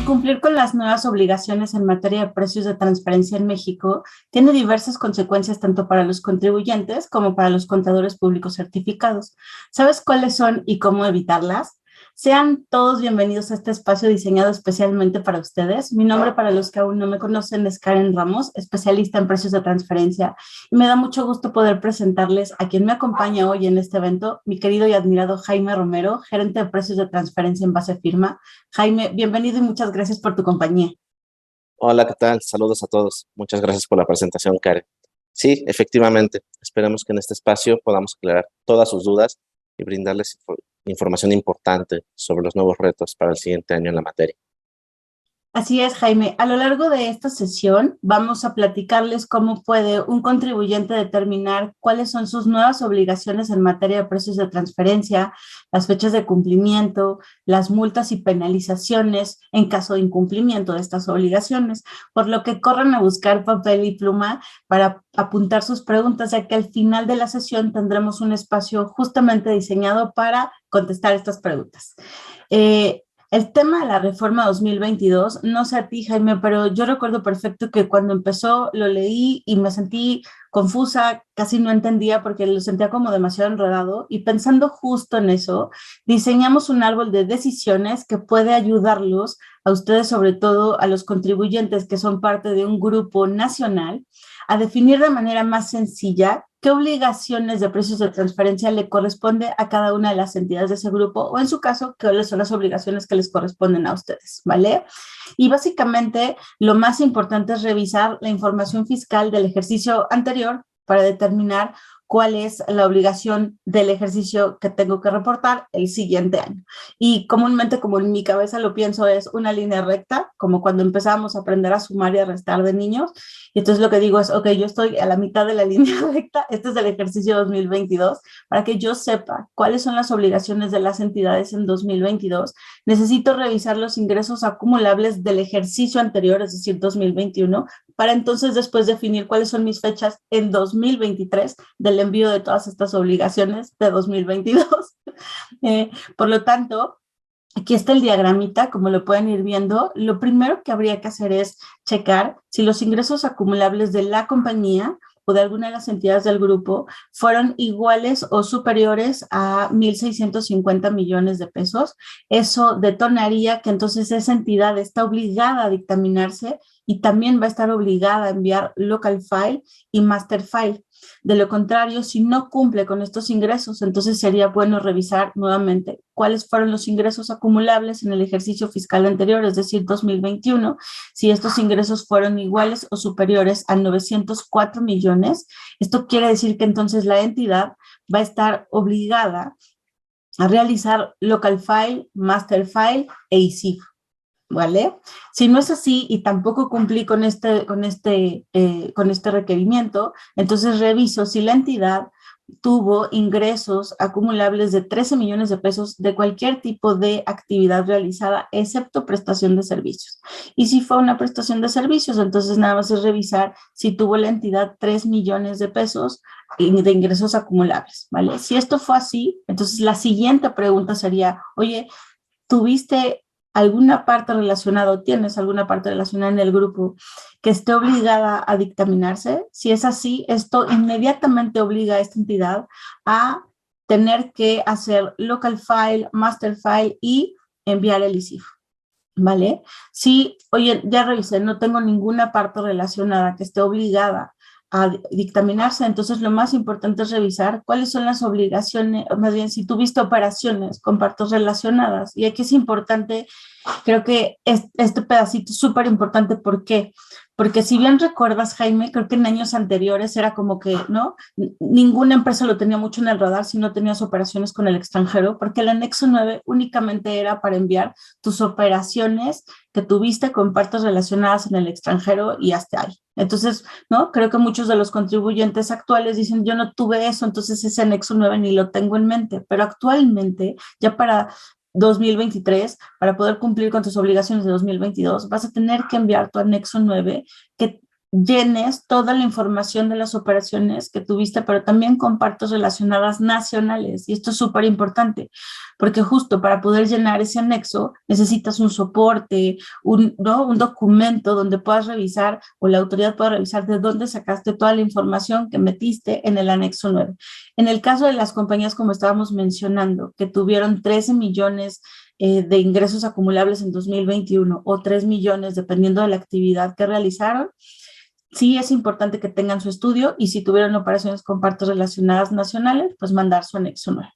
Cumplir con las nuevas obligaciones en materia de precios de transparencia en México tiene diversas consecuencias tanto para los contribuyentes como para los contadores públicos certificados. ¿Sabes cuáles son y cómo evitarlas? Sean todos bienvenidos a este espacio diseñado especialmente para ustedes. Mi nombre, para los que aún no me conocen, es Karen Ramos, especialista en precios de transferencia, y me da mucho gusto poder presentarles a quien me acompaña hoy en este evento, mi querido y admirado Jaime Romero, gerente de precios de transferencia en Base Firma. Jaime, bienvenido y muchas gracias por tu compañía. Hola, ¿qué tal? Saludos a todos. Muchas gracias por la presentación, Karen. Sí, efectivamente, esperemos que en este espacio podamos aclarar todas sus dudas y brindarles información importante sobre los nuevos retos para el siguiente año en la materia. Así es, Jaime. A lo largo de esta sesión vamos a platicarles cómo puede un contribuyente determinar cuáles son sus nuevas obligaciones en materia de precios de transferencia, las fechas de cumplimiento, las multas y penalizaciones en caso de incumplimiento de estas obligaciones, por lo que corran a buscar papel y pluma para apuntar sus preguntas, ya que al final de la sesión tendremos un espacio justamente diseñado para contestar estas preguntas. El tema de la reforma 2022, no sé a ti, Jaime, pero yo recuerdo perfecto que cuando empezó lo leí y me sentí confusa, casi no entendía porque lo sentía como demasiado enredado, y pensando justo en eso, diseñamos un árbol de decisiones que puede ayudarlos a ustedes, sobre todo a los contribuyentes que son parte de un grupo nacional, a definir de manera más sencilla qué obligaciones de precios de transferencia le corresponde a cada una de las entidades de ese grupo, o en su caso, cuáles son las obligaciones que les corresponden a ustedes, ¿vale? Y básicamente lo más importante es revisar la información fiscal del ejercicio anterior para determinar cuál es la obligación del ejercicio que tengo que reportar el siguiente año. Y comúnmente, como en mi cabeza lo pienso, es una línea recta, como cuando empezamos a aprender a sumar y a restar de niños. Y entonces lo que digo es, ok, yo estoy a la mitad de la línea recta, este es el ejercicio 2022, para que yo sepa cuáles son las obligaciones de las entidades en 2022. Necesito revisar los ingresos acumulables del ejercicio anterior, es decir, 2021, para entonces después definir cuáles son mis fechas en 2023 del envío de todas estas obligaciones de 2022. Por lo tanto, aquí está el diagramita, como lo pueden ir viendo. Lo primero que habría que hacer es checar si los ingresos acumulables de la compañía o de alguna de las entidades del grupo fueron iguales o superiores a 1,650 millones de pesos. Eso detonaría que entonces esa entidad está obligada a dictaminarse y también va a estar obligada a enviar local file y master file. De lo contrario, si no cumple con estos ingresos, entonces sería bueno revisar nuevamente cuáles fueron los ingresos acumulables en el ejercicio fiscal anterior, es decir, 2021, si estos ingresos fueron iguales o superiores a 904 millones. Esto quiere decir que entonces la entidad va a estar obligada a realizar local file, master file e ICIF. ¿Vale? Si no es así y tampoco cumplí con este requerimiento, entonces reviso si la entidad tuvo ingresos acumulables de 13 millones de pesos de cualquier tipo de actividad realizada, excepto prestación de servicios. Y si fue una prestación de servicios, entonces nada más es revisar si tuvo la entidad 3 millones de pesos de ingresos acumulables, ¿vale? Si esto fue así, entonces la siguiente pregunta sería, oye, ¿tuviste alguna parte relacionada o tienes alguna parte relacionada en el grupo que esté obligada a dictaminarse? Si es así, esto inmediatamente obliga a esta entidad a tener que hacer local file, master file y enviar el ICIF, ¿vale? Si, oye, ya revisé, no tengo ninguna parte relacionada que esté obligada a dictaminarse, entonces lo más importante es revisar cuáles son las obligaciones, o más bien si tuviste operaciones con partes relacionadas. Y aquí es importante, creo que este pedacito es súper importante. ¿Por qué? Porque si bien recuerdas, Jaime, creo que en años anteriores era como que, ¿no? Ninguna empresa lo tenía mucho en el radar si no tenías operaciones con el extranjero, porque el anexo 9 únicamente era para enviar tus operaciones que tuviste con partes relacionadas en el extranjero y hasta ahí. Entonces, ¿no? Creo que muchos de los contribuyentes actuales dicen, yo no tuve eso, entonces ese anexo 9 ni lo tengo en mente. Pero actualmente, ya para 2023, para poder cumplir con tus obligaciones de 2022, vas a tener que enviar tu anexo 9, que llenes toda la información de las operaciones que tuviste, pero también con partes relacionadas nacionales. Y esto es súper importante, porque justo para poder llenar ese anexo necesitas un soporte, ¿no? Un documento donde puedas revisar o la autoridad pueda revisar de dónde sacaste toda la información que metiste en el anexo 9. En el caso de las compañías, como estábamos mencionando, que tuvieron 13 millones de ingresos acumulables en 2021 o 3 millones, dependiendo de la actividad que realizaron, sí es importante que tengan su estudio y si tuvieron operaciones con partes relacionadas nacionales, pues mandar su anexo 9.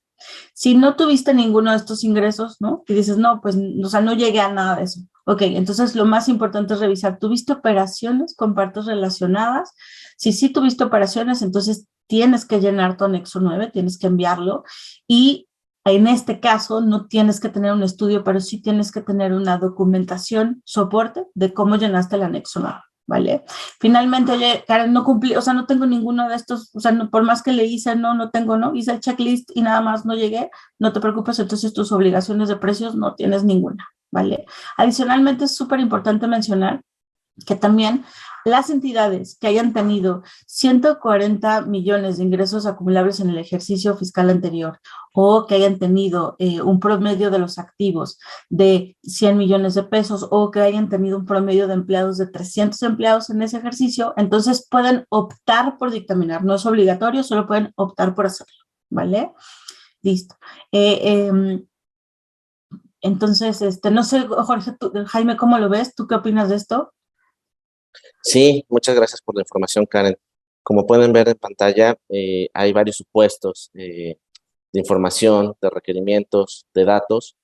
Si no tuviste ninguno de estos ingresos, ¿no? Y dices, no, pues, o sea, no llegué a nada de eso. Ok, entonces lo más importante es revisar, ¿tuviste operaciones con partes relacionadas? Si sí tuviste operaciones, entonces tienes que llenar tu anexo 9, tienes que enviarlo y en este caso no tienes que tener un estudio, pero sí tienes que tener una documentación, soporte de cómo llenaste el anexo 9. ¿Vale? Finalmente, oye, Karen, no cumplí, o sea, no tengo ninguno de estos, o sea, no, por más que le hice, no tengo, ¿no? Hice el checklist y nada más no llegué, no te preocupes, entonces tus obligaciones de precios no tienes ninguna, ¿vale? Adicionalmente, es súper importante mencionar que también las entidades que hayan tenido 140 millones de ingresos acumulables en el ejercicio fiscal anterior o que hayan tenido un promedio de los activos de 100 millones de pesos o que hayan tenido un promedio de empleados de 300 empleados en ese ejercicio, entonces pueden optar por dictaminar. No es obligatorio, solo pueden optar por hacerlo, ¿vale? Listo. Entonces, no sé, Jorge, Jaime, ¿cómo lo ves? ¿Tú qué opinas de esto? Sí, muchas gracias por la información, Karen. Como pueden ver en pantalla, hay varios supuestos de información, de requerimientos, de datos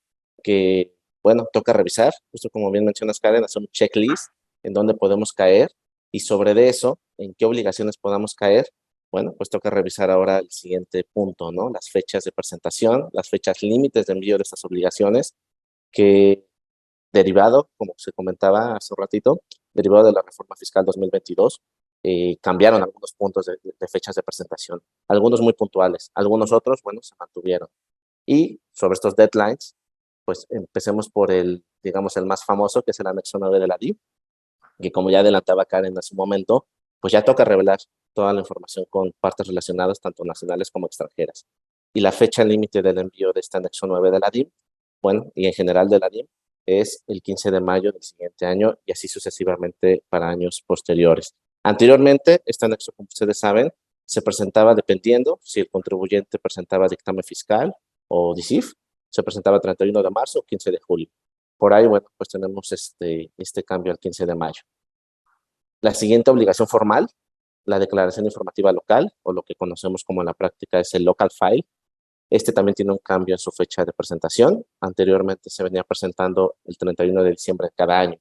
que, bueno, toca revisar. Justo como bien mencionas, Karen, hacer un checklist en dónde podemos caer y sobre de eso, en qué obligaciones podamos caer. Bueno, pues toca revisar ahora el siguiente punto, ¿no? Las fechas de presentación, las fechas límites de envío de estas obligaciones que derivado, como se comentaba hace un ratito, derivado de la reforma fiscal 2022, cambiaron algunos puntos de fechas de presentación, algunos muy puntuales, algunos otros, bueno, se mantuvieron. Y sobre estos deadlines, pues empecemos por el, digamos, el más famoso, que es el anexo 9 de la DIF, que como ya adelantaba Karen en su momento, pues ya toca revelar toda la información con partes relacionadas, tanto nacionales como extranjeras. Y la fecha límite del envío de este anexo 9 de la DIM, bueno, y en general de la DIM, es el 15 de mayo del siguiente año y así sucesivamente para años posteriores. Anteriormente, este anexo, como ustedes saben, se presentaba dependiendo si el contribuyente presentaba dictamen fiscal o DICIF, se presentaba 31 de marzo o 15 de julio. Por ahí, bueno, pues tenemos este cambio al 15 de mayo. La siguiente obligación formal, la declaración informativa local, o lo que conocemos como en la práctica es el local file. Este también tiene un cambio en su fecha de presentación. Anteriormente se venía presentando el 31 de diciembre de cada año.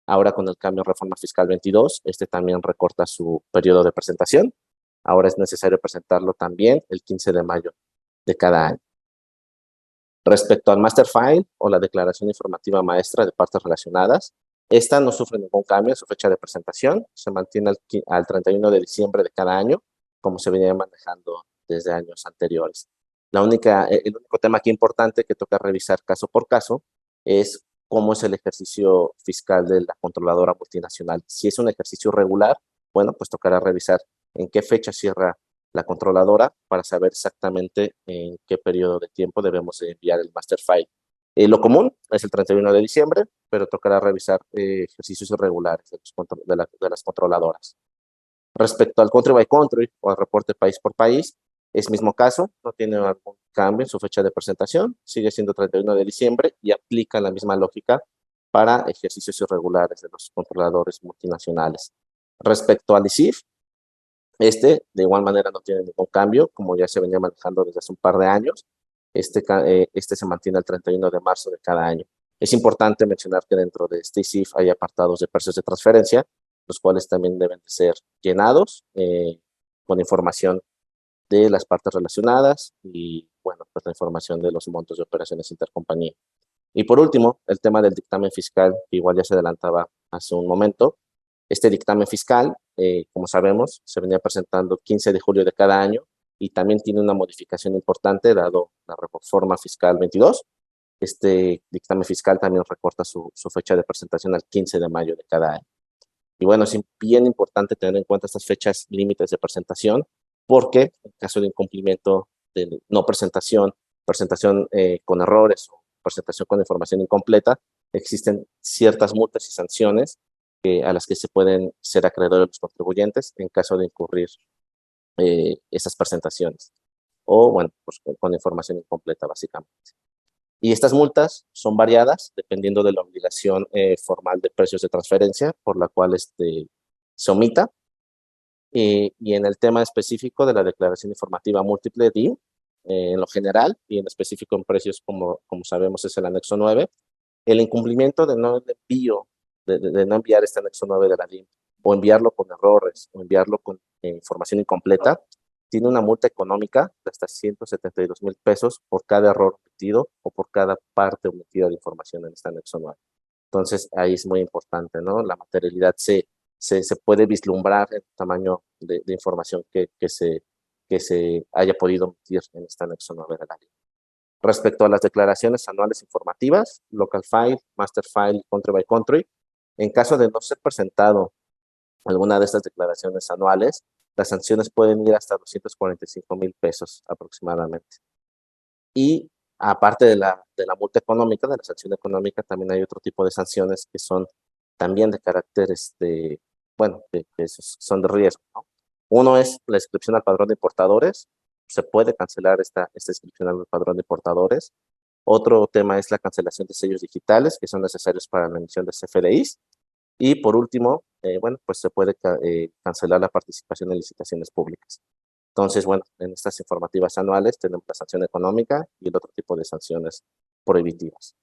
Ahora con el cambio en Reforma Fiscal 22, este también recorta su periodo de presentación. Ahora es necesario presentarlo también el 15 de mayo de cada año. Respecto al master file o la declaración informativa maestra de partes relacionadas, esta no sufre ningún cambio en su fecha de presentación, se mantiene al 31 de diciembre de cada año, como se venía manejando desde años anteriores. El único tema aquí importante que toca revisar caso por caso es cómo es el ejercicio fiscal de la controladora multinacional. Si es un ejercicio regular, bueno, pues tocará revisar en qué fecha cierra la controladora para saber exactamente en qué periodo de tiempo debemos enviar el master file. Lo común es el 31 de diciembre, pero tocará revisar ejercicios irregulares de las controladoras. Respecto al country by country o al reporte país por país, es mismo caso, no tiene algún cambio en su fecha de presentación, sigue siendo 31 de diciembre y aplica la misma lógica para ejercicios irregulares de los controladores multinacionales. Respecto al ICIF, de igual manera no tiene ningún cambio, como ya se venía manejando desde hace un par de años. Este se mantiene el 31 de marzo de cada año. Es importante mencionar que dentro de este ICIF hay apartados de precios de transferencia, los cuales también deben de ser llenados con información de las partes relacionadas y, bueno, pues la información de los montos de operaciones intercompañía. Y por último, el tema del dictamen fiscal, que igual ya se adelantaba hace un momento. Este dictamen fiscal, como sabemos, se venía presentando 15 de julio de cada año y también tiene una modificación importante dado la reforma fiscal 22. Este dictamen fiscal también recorta su fecha de presentación al 15 de mayo de cada año. Y bueno, es bien importante tener en cuenta estas fechas límites de presentación, porque en caso de incumplimiento de no presentación, presentación con errores o presentación con información incompleta, existen ciertas multas y sanciones a las que se pueden ser acreedores los contribuyentes en caso de incurrir esas presentaciones o, bueno, pues con información incompleta, básicamente. Y estas multas son variadas dependiendo de la obligación formal de precios de transferencia por la cual se omita. Y en el tema específico de la declaración informativa múltiple DIN, en lo general y en específico en precios, como sabemos, es el anexo 9, el incumplimiento de no envío, de no enviar este anexo 9 de la DIN, o enviarlo con errores, o enviarlo con información incompleta, tiene una multa económica de hasta 172,000 pesos por cada error omitido o por cada parte omitida de información en este anexo 9. Entonces, ahí es muy importante, ¿no? La materialidad se puede vislumbrar el tamaño de información que se haya podido omitir en este anexo 9 de la DIN. Respecto a las declaraciones anuales informativas, local file, master file, country by country, en caso de no ser presentado alguna de estas declaraciones anuales, las sanciones pueden ir hasta 245,000 pesos aproximadamente. Y aparte de la multa económica, de la sanción económica, también hay otro tipo de sanciones que son también de carácter, bueno, que son de riesgo, ¿no? Uno es la inscripción al padrón de importadores. Se puede cancelar esta inscripción al padrón de importadores. Otro tema es la cancelación de sellos digitales que son necesarios para la emisión de CFDIs. Y por último, bueno, pues se puede cancelar la participación en licitaciones públicas. Entonces, bueno, en estas informativas anuales tenemos la sanción económica y el otro tipo de sanciones prohibitivas.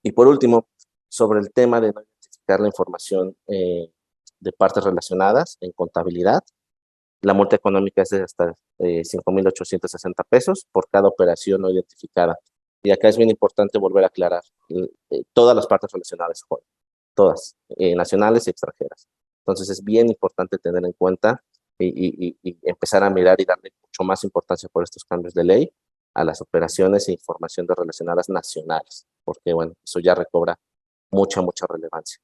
Y por último, sobre el tema de no identificar la información de partes relacionadas en contabilidad, la multa económica es de hasta 5,860 pesos por cada operación no identificada. Y acá es bien importante volver a aclarar, todas las partes relacionadas, todas, nacionales y extranjeras. Entonces es bien importante tener en cuenta y empezar a mirar y darle mucho más importancia por estos cambios de ley a las operaciones e información de relacionadas nacionales, porque bueno, eso ya recobra mucha relevancia.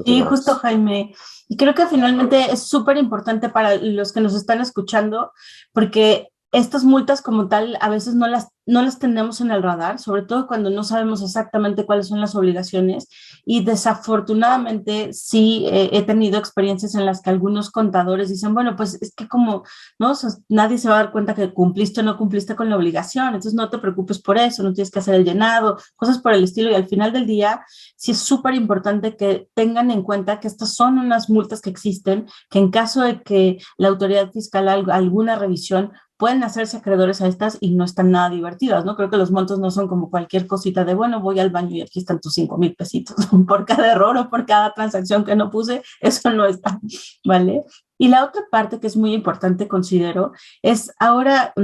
Sí, justo, Jaime. Y creo que finalmente es súper importante para los que nos están escuchando, porque estas multas como tal a veces no las tenemos en el radar, sobre todo cuando no sabemos exactamente cuáles son las obligaciones. Y desafortunadamente sí he tenido experiencias en las que algunos contadores dicen, bueno, pues es que como, ¿no? O sea, nadie se va a dar cuenta que cumpliste o no cumpliste con la obligación, entonces no te preocupes por eso, no tienes que hacer el llenado, cosas por el estilo. Y al final del día sí es súper importante que tengan en cuenta que estas son unas multas que existen, que en caso de que la autoridad fiscal haga alguna revisión, pueden hacerse acreedores a estas y no están nada divertidas, ¿no? Creo que los montos no son como cualquier cosita de, bueno, voy al baño y aquí están tus 5,000 pesitos por cada error o por cada transacción que no puse, eso no está, ¿vale? Y la otra parte que es muy importante, considero, es ahora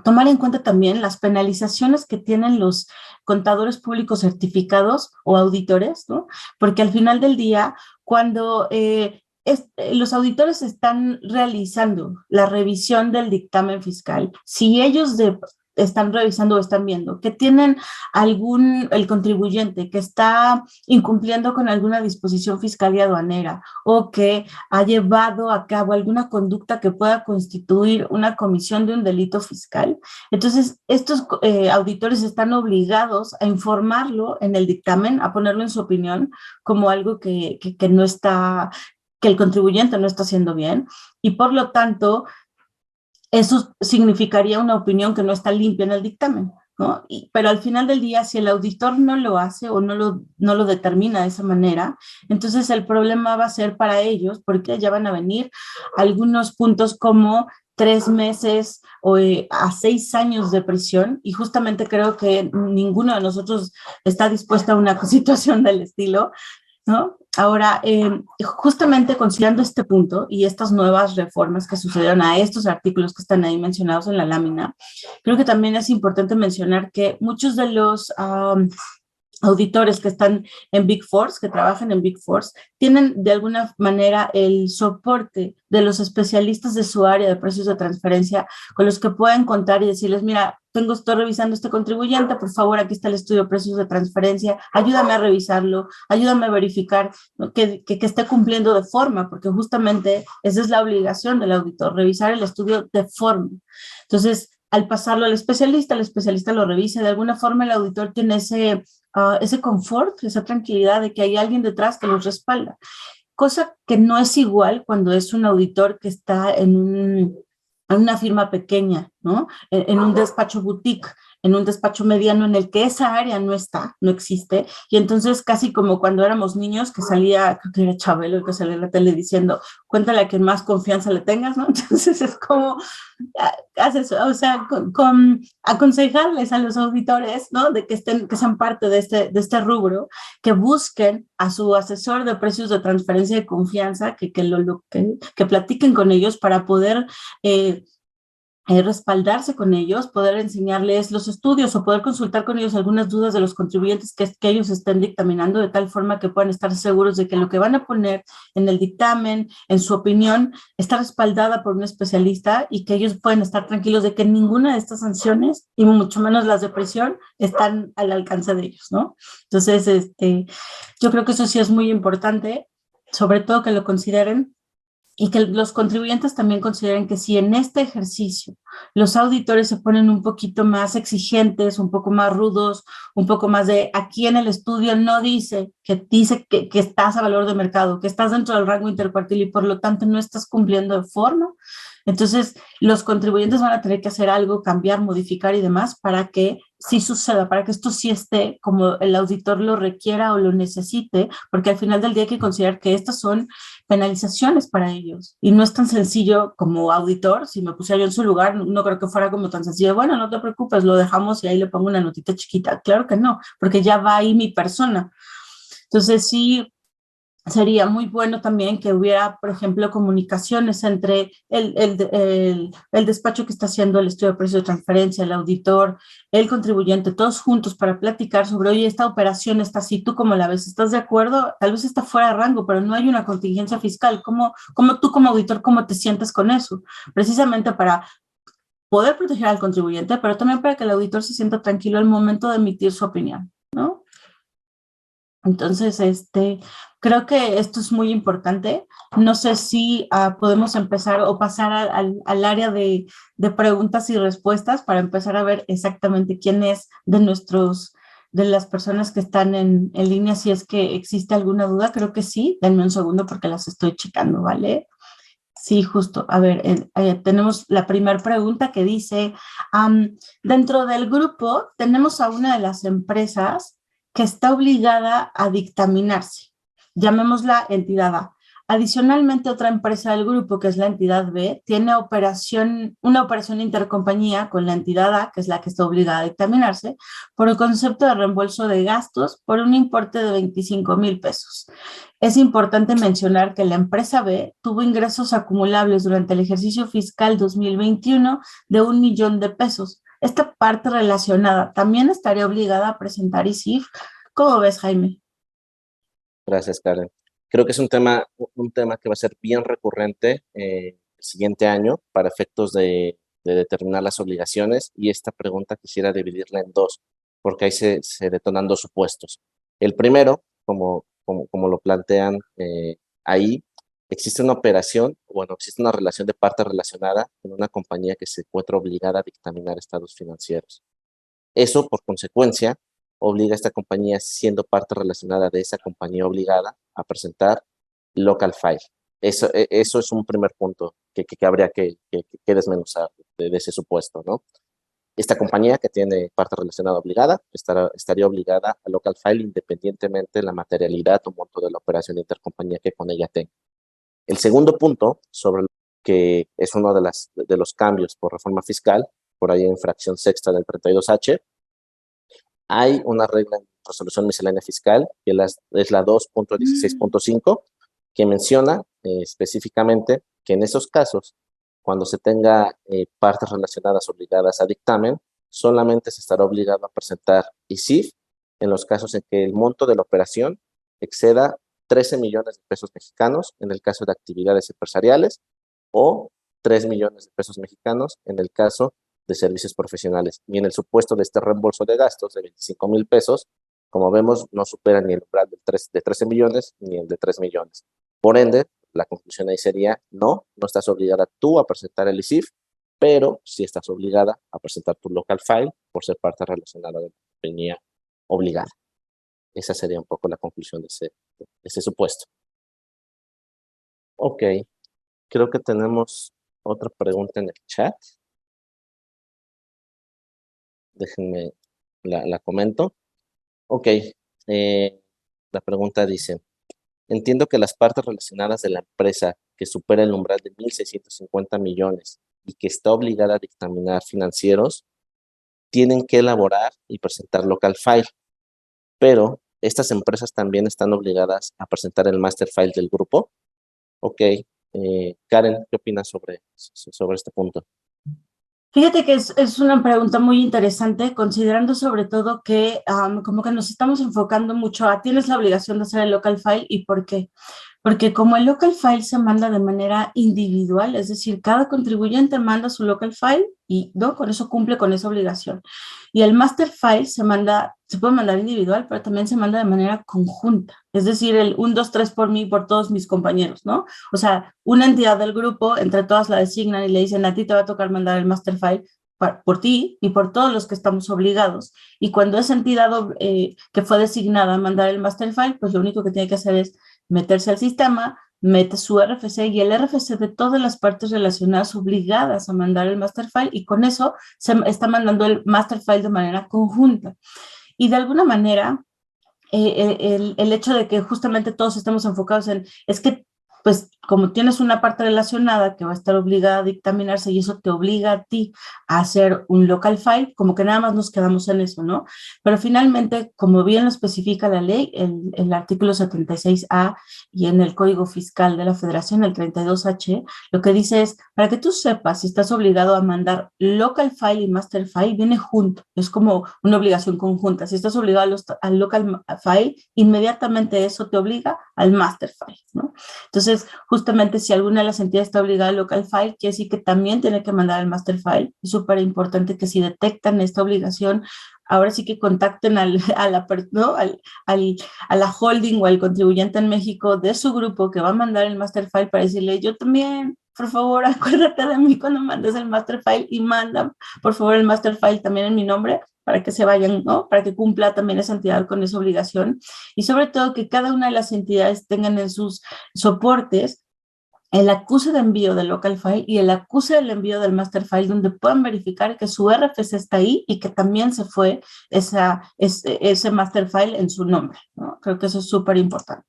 tomar en cuenta también las penalizaciones que tienen los contadores públicos certificados o auditores, ¿no? Porque al final del día, cuando los auditores están realizando la revisión del dictamen fiscal, si ellos están revisando o están viendo que tienen el contribuyente que está incumpliendo con alguna disposición fiscal y aduanera o que ha llevado a cabo alguna conducta que pueda constituir una comisión de un delito fiscal, entonces estos auditores están obligados a informarlo en el dictamen, a ponerlo en su opinión como algo que no está, que el contribuyente no está haciendo bien, y por lo tanto eso significaría una opinión que no está limpia en el dictamen, ¿no? Pero al final del día, si el auditor no lo hace o no lo determina de esa manera, entonces el problema va a ser para ellos, porque ya van a venir algunos puntos como 3 meses o a 6 años de prisión, y justamente creo que ninguno de nosotros está dispuesto a una situación del estilo, ¿no? Ahora, justamente considerando este punto y estas nuevas reformas que sucedieron a estos artículos que están ahí mencionados en la lámina, creo que también es importante mencionar que muchos de los auditores que están en Big Four, que trabajan en Big Four, tienen de alguna manera el soporte de los especialistas de su área de precios de transferencia con los que pueden contar y decirles, mira, estoy revisando este contribuyente, por favor, aquí está el estudio de precios de transferencia, ayúdame a revisarlo, ayúdame a verificar, ¿no?, que esté cumpliendo de forma, porque justamente esa es la obligación del auditor, revisar el estudio de forma. Entonces, al pasarlo al especialista, el especialista lo revisa, de alguna forma el auditor tiene ese confort, esa tranquilidad de que hay alguien detrás que los respalda. Cosa que no es igual cuando es un auditor que está en una firma pequeña, ¿no? En un despacho boutique, en un despacho mediano en el que esa área no está, no existe. Y entonces casi como cuando éramos niños que salía, creo que era Chabelo el que salía en la tele diciendo, cuéntale a quien más confianza le tengas, ¿no? Entonces es como, haces, o sea, con aconsejarles a los auditores, ¿no? De que sean parte de este rubro, que busquen a su asesor de precios de transferencia de confianza, que platiquen con ellos para poder respaldarse con ellos, poder enseñarles los estudios o poder consultar con ellos algunas dudas de los contribuyentes que ellos estén dictaminando, de tal forma que puedan estar seguros de que lo que van a poner en el dictamen, en su opinión, está respaldada por un especialista y que ellos pueden estar tranquilos de que ninguna de estas sanciones, y mucho menos las de prisión, están al alcance de ellos, ¿no? Entonces, yo creo que eso sí es muy importante, sobre todo que lo consideren, y que los contribuyentes también consideren que si en este ejercicio los auditores se ponen un poquito más exigentes, un poco más rudos, un poco más de aquí en el estudio no dice que estás a valor de mercado, que estás dentro del rango intercuartil y por lo tanto no estás cumpliendo de forma, entonces los contribuyentes van a tener que hacer algo, cambiar, modificar y demás para que sí suceda, para que esto sí esté como el auditor lo requiera o lo necesite, porque al final del día hay que considerar que estas son penalizaciones para ellos. Y no es tan sencillo como auditor, si me pusiera yo en su lugar, no creo que fuera como tan sencillo, bueno, no te preocupes, lo dejamos y ahí le pongo una notita chiquita. Claro que no, porque ya va ahí mi persona. Entonces sí, sería muy bueno también que hubiera, por ejemplo, comunicaciones entre el despacho que está haciendo el estudio de precio de transferencia, el auditor, el contribuyente, todos juntos para platicar sobre, oye, esta operación está así, ¿tú cómo la ves? ¿Estás de acuerdo? Tal vez está fuera de rango, pero no hay una contingencia fiscal. ¿Cómo tú como auditor, cómo te sientes con eso? Precisamente para poder proteger al contribuyente, pero también para que el auditor se sienta tranquilo al momento de emitir su opinión, ¿no? Entonces, creo que esto es muy importante. No sé si podemos empezar o pasar al área de preguntas y respuestas para empezar a ver exactamente quién es de las personas que están en línea, si es que existe alguna duda. Creo que sí. Denme un segundo porque las estoy checando, ¿vale? Sí, justo. A ver, tenemos la primera pregunta que dice, dentro del grupo tenemos a una de las empresas que está obligada a dictaminarse. Llamémosla entidad A. Adicionalmente, otra empresa del grupo, que es la entidad B, tiene una operación intercompañía con la entidad A, que es la que está obligada a dictaminarse, por el concepto de reembolso de gastos por un importe de 25,000 pesos. Es importante mencionar que la empresa B tuvo ingresos acumulables durante el ejercicio fiscal 2021 de 1,000,000 de pesos. Esta parte relacionada también estaría obligada a presentar ISIF. ¿Cómo ves, Jaime? Gracias, Karen. Creo que es un tema que va a ser bien recurrente el siguiente año para efectos de determinar las obligaciones, y esta pregunta quisiera dividirla en dos, porque ahí se detonan dos supuestos. El primero, como lo plantean ahí, existe una operación, bueno, existe una relación de parte relacionada con una compañía que se encuentra obligada a dictaminar estados financieros. Eso, por consecuencia, obliga a esta compañía, siendo parte relacionada de esa compañía obligada, a presentar local file. Eso es un primer punto que habría que desmenuzar de ese supuesto, ¿no? Esta compañía que tiene parte relacionada obligada estaría obligada a local file independientemente de la materialidad o monto de la operación intercompañía que con ella tenga. El segundo punto, sobre lo que es uno de los cambios por reforma fiscal, por ahí en fracción sexta del 32H, hay una regla en resolución miscelánea fiscal, que es la 2.16.5, que menciona específicamente que en esos casos, cuando se tenga partes relacionadas obligadas a dictamen, solamente se estará obligado a presentar ISIF en los casos en que el monto de la operación exceda 13 millones de pesos mexicanos en el caso de actividades empresariales o 3 millones de pesos mexicanos en el caso de servicios profesionales. Y en el supuesto de este reembolso de gastos de 25,000 pesos, como vemos, no supera ni el umbral de 13 millones ni el de 3 millones. Por ende, la conclusión ahí sería, no estás obligada tú a presentar el ISIF, pero sí estás obligada a presentar tu local file por ser parte relacionada de la compañía obligada. Esa sería un poco la conclusión de ese supuesto. Ok, creo que tenemos otra pregunta en el chat. Déjenme, la comento. Ok, la pregunta dice, entiendo que las partes relacionadas de la empresa que supera el umbral de 1,650 millones y que está obligada a dictaminar financieros, tienen que elaborar y presentar local file, pero estas empresas también están obligadas a presentar el master file del grupo. Ok, Karen, ¿qué opinas sobre este punto? Fíjate que es una pregunta muy interesante, considerando sobre todo que como que nos estamos enfocando mucho a tienes la obligación de hacer el local file y por qué. Porque como el local file se manda de manera individual, es decir, cada contribuyente manda su local file y ¿no? Con eso cumple con esa obligación. Y el master file se puede mandar individual, pero también se manda de manera conjunta. Es decir, el 1, 2, 3 por mí, por todos mis compañeros, ¿no? O sea, una entidad del grupo, entre todas la designan y le dicen, a ti te va a tocar mandar el master file por ti y por todos los que estamos obligados. Y cuando esa entidad que fue designada a mandar el master file, pues lo único que tiene que hacer es meterse al sistema, mete su RFC y el RFC de todas las partes relacionadas obligadas a mandar el master file y con eso se está mandando el master file de manera conjunta. Y de alguna manera, el hecho de que justamente todos estemos enfocados en, es que pues como tienes una parte relacionada que va a estar obligada a dictaminarse y eso te obliga a ti a hacer un local file, como que nada más nos quedamos en eso, ¿no? Pero finalmente, como bien lo especifica la ley, el artículo 76A y en el Código Fiscal de la Federación, el 32H, lo que dice es, para que tú sepas si estás obligado a mandar local file y master file, viene junto, es como una obligación conjunta. Si estás obligado al local file, inmediatamente eso te obliga al master file, ¿no? Entonces, justamente si alguna de las entidades está obligada al local file, quiere decir que también tiene que mandar el master file. Es súper importante que si detectan esta obligación, ahora sí que contacten a la holding o al contribuyente en México de su grupo que va a mandar el master file para decirle, yo también, por favor, acuérdate de mí cuando mandes el master file y manda, por favor, el master file también en mi nombre para que se vayan, ¿no? Para que cumpla también esa entidad con esa obligación. Y sobre todo que cada una de las entidades tengan en sus soportes el acuse de envío del local file y el acuse del envío del master file, donde puedan verificar que su RFC está ahí y que también se fue ese master file en su nombre, ¿no? Creo que eso es súper importante.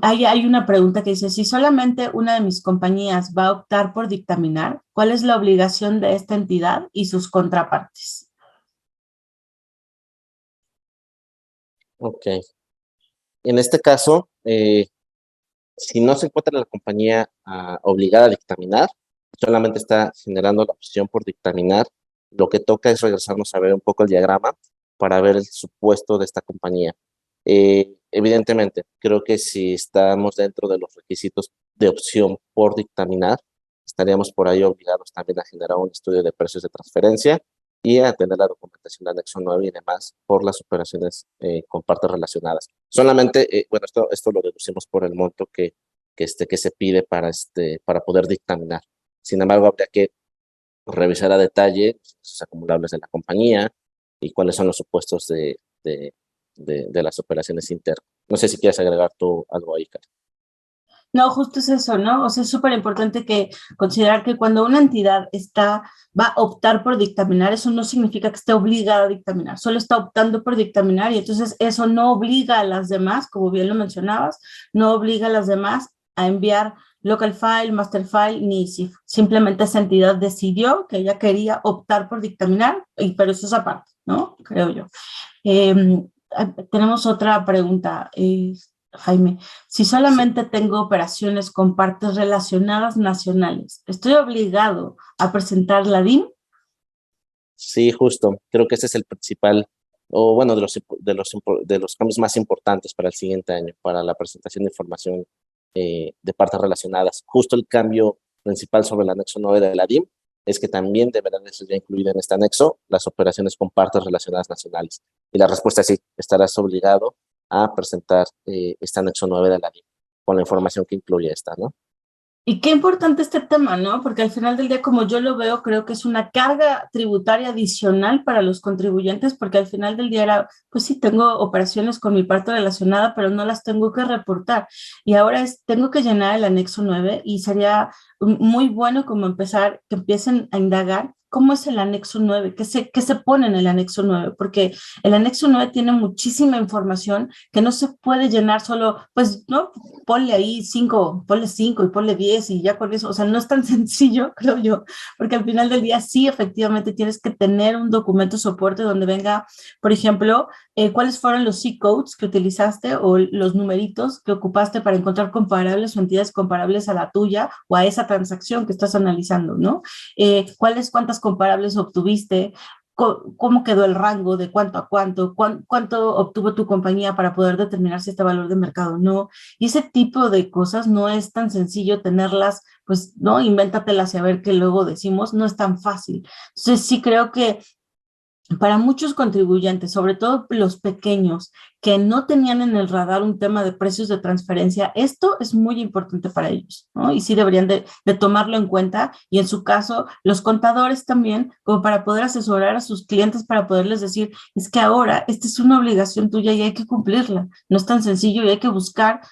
Hay una pregunta que dice, si solamente una de mis compañías va a optar por dictaminar, ¿cuál es la obligación de esta entidad y sus contrapartes? Ok. En este caso, si no se encuentra la compañía obligada a dictaminar, solamente está generando la opción por dictaminar, lo que toca es regresarnos a ver un poco el diagrama para ver el supuesto de esta compañía. Evidentemente, creo que si estamos dentro de los requisitos de opción por dictaminar, estaríamos por ahí obligados también a generar un estudio de precios de transferencia y a tener la documentación de anexo 9 y demás por las operaciones con partes relacionadas. Solamente, bueno, esto lo deducimos por el monto que se pide para poder dictaminar. Sin embargo, habría que revisar a detalle los acumulables de la compañía y cuáles son los supuestos de las operaciones internas. No sé si quieres agregar tú algo ahí, Karen. No, justo es eso, ¿no? O sea, es súper importante que considerar que cuando una entidad va a optar por dictaminar, eso no significa que esté obligada a dictaminar, solo está optando por dictaminar y entonces eso no obliga a las demás, como bien lo mencionabas, no obliga a las demás a enviar local file, master file, ni si simplemente esa entidad decidió que ella quería optar por dictaminar, pero eso es aparte, ¿no? Creo yo. Tenemos otra pregunta. Jaime, si solamente tengo operaciones con partes relacionadas nacionales, ¿estoy obligado a presentar la DIM? Sí, justo. Creo que ese es el principal, o bueno, de los cambios más importantes para el siguiente año, para la presentación de información de partes relacionadas. Justo el cambio principal sobre el anexo 9 de la DIM es que también deberán de ser ya incluidas en este anexo las operaciones con partes relacionadas nacionales. Y la respuesta es sí, estarás obligado a presentar este anexo 9 de la DIM con la información que incluye esta, ¿no? Y qué importante este tema, ¿no? Porque al final del día, como yo lo veo, creo que es una carga tributaria adicional para los contribuyentes, porque al final del día era, pues sí, tengo operaciones con mi parte relacionada, pero no las tengo que reportar. Y ahora tengo que llenar el anexo 9 y sería muy bueno como empezar, que empiecen a indagar. ¿Cómo es el anexo 9? ¿Qué se pone en el anexo 9? Porque el anexo 9 tiene muchísima información que no se puede llenar solo, pues, ¿no? Ponle ahí 5, ponle 5 y ponle 10 y ya con eso, o sea, no es tan sencillo, creo yo, porque al final del día sí, efectivamente, tienes que tener un documento soporte donde venga, por ejemplo, cuáles fueron los C-codes que utilizaste o los numeritos que ocupaste para encontrar comparables o entidades comparables a la tuya o a esa transacción que estás analizando, ¿no? Cuántas comparables obtuviste, cómo quedó el rango de cuánto a cuánto, cuánto obtuvo tu compañía para poder determinar si este valor de mercado o no. Y ese tipo de cosas no es tan sencillo tenerlas, pues, ¿no? Invéntatelas y a ver qué luego decimos, no es tan fácil. Entonces, sí creo que para muchos contribuyentes, sobre todo los pequeños, que no tenían en el radar un tema de precios de transferencia, esto es muy importante para ellos, ¿no? Y sí deberían de tomarlo en cuenta y en su caso, los contadores también, como para poder asesorar a sus clientes, para poderles decir, es que ahora esta es una obligación tuya y hay que cumplirla. No es tan sencillo y hay que buscar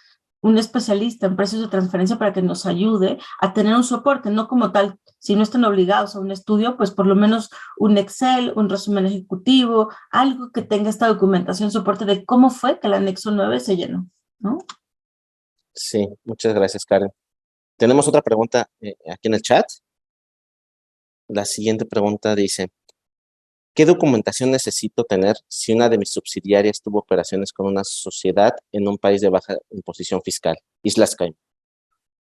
un especialista en precios de transferencia para que nos ayude a tener un soporte, no como tal, si no están obligados a un estudio, pues por lo menos un Excel, un resumen ejecutivo, algo que tenga esta documentación, soporte de cómo fue que el anexo 9 se llenó, ¿no? Sí, muchas gracias, Karen. Tenemos otra pregunta aquí en el chat. La siguiente pregunta dice, ¿qué documentación necesito tener si una de mis subsidiarias tuvo operaciones con una sociedad en un país de baja imposición fiscal, Islas Caimán?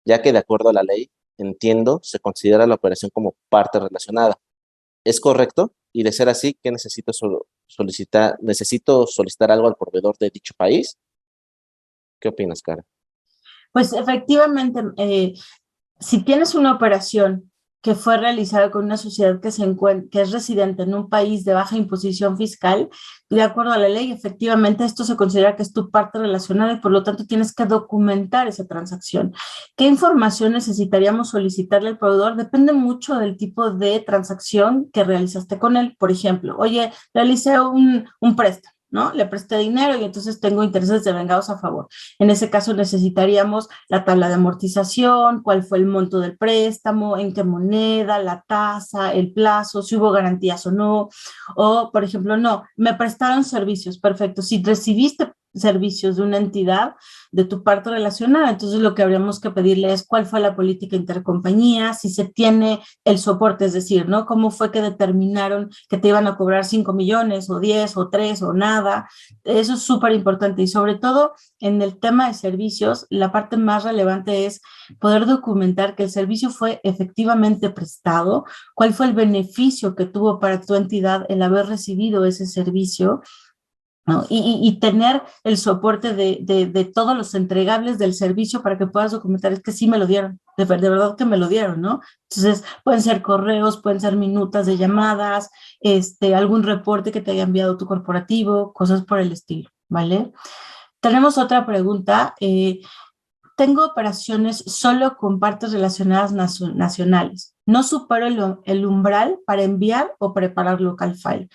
Ya que de acuerdo a la ley, entiendo, se considera la operación como parte relacionada. ¿Es correcto? Y de ser así, ¿qué necesito solicitar? ¿Necesito solicitar algo al proveedor de dicho país? ¿Qué opinas, Karen? Pues efectivamente, si tienes una operación que fue realizada con una sociedad que es residente en un país de baja imposición fiscal, de acuerdo a la ley, efectivamente esto se considera que es tu parte relacionada y por lo tanto tienes que documentar esa transacción. ¿Qué información necesitaríamos solicitarle al proveedor? Depende mucho del tipo de transacción que realizaste con él. Por ejemplo, oye, realicé un préstamo, ¿no? Le presté dinero y entonces tengo intereses devengados a favor. En ese caso necesitaríamos la tabla de amortización, cuál fue el monto del préstamo, en qué moneda, la tasa, el plazo, si hubo garantías o no. O, por ejemplo, no, me prestaron servicios, perfecto. Si recibiste servicios de una entidad de tu parte relacionada, entonces lo que habríamos que pedirle es cuál fue la política intercompañía, si se tiene el soporte, es decir, ¿no? ¿Cómo fue que determinaron que te iban a cobrar 5 millones o 10 o 3 o nada? Eso es súper importante y sobre todo en el tema de servicios, la parte más relevante es poder documentar que el servicio fue efectivamente prestado, cuál fue el beneficio que tuvo para tu entidad el haber recibido ese servicio, ¿no? Y tener el soporte de todos los entregables del servicio para que puedas documentar, es que sí me lo dieron, de verdad que me lo dieron, ¿no? Entonces, pueden ser correos, pueden ser minutas de llamadas, algún reporte que te haya enviado tu corporativo, cosas por el estilo, ¿vale? Tenemos otra pregunta. Tengo operaciones solo con partes relacionadas nacionales. No supero el umbral para enviar o preparar local file.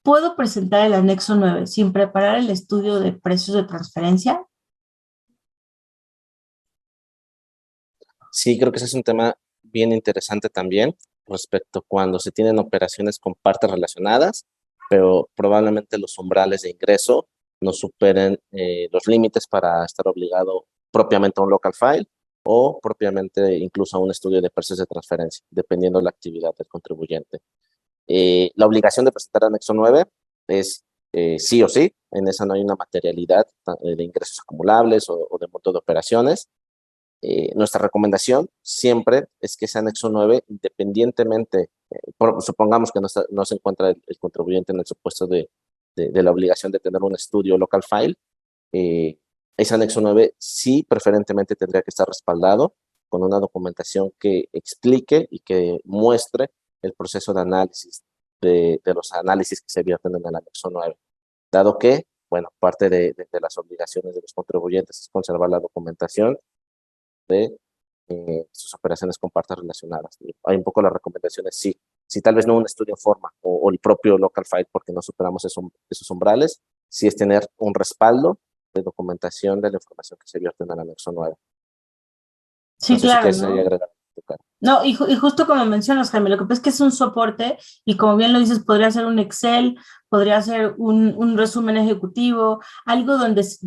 ¿Puedo presentar el anexo 9 sin preparar el estudio de precios de transferencia? Sí, creo que ese es un tema bien interesante también respecto cuando se tienen operaciones con partes relacionadas, pero probablemente los umbrales de ingreso no superen los límites para estar obligado propiamente a un local file o propiamente incluso a un estudio de precios de transferencia, dependiendo de la actividad del contribuyente. La obligación de presentar anexo 9 es sí o sí, en esa no hay una materialidad de ingresos acumulables o de monto de operaciones. Nuestra recomendación siempre es que ese anexo 9, independientemente supongamos que no se encuentra el contribuyente en el supuesto de la obligación de tener un estudio local file, ese anexo 9 sí preferentemente tendría que estar respaldado con una documentación que explique y que muestre el proceso de análisis de los análisis que se vierten en el anexo 9, dado que, bueno, parte de las obligaciones de los contribuyentes es conservar la documentación de sus operaciones con partes relacionadas. Hay un poco las recomendaciones, sí, si tal vez no un estudio en forma o el propio local file porque no superamos esos umbrales, sí es tener un respaldo de documentación de la información que se vierte en el anexo 9. No Sí, sé si claro, quieres ¿no? agregar. No, y justo como mencionas, Jaime, lo que pasa es que es un soporte y como bien lo dices, podría ser un Excel, podría ser un resumen ejecutivo, algo donde se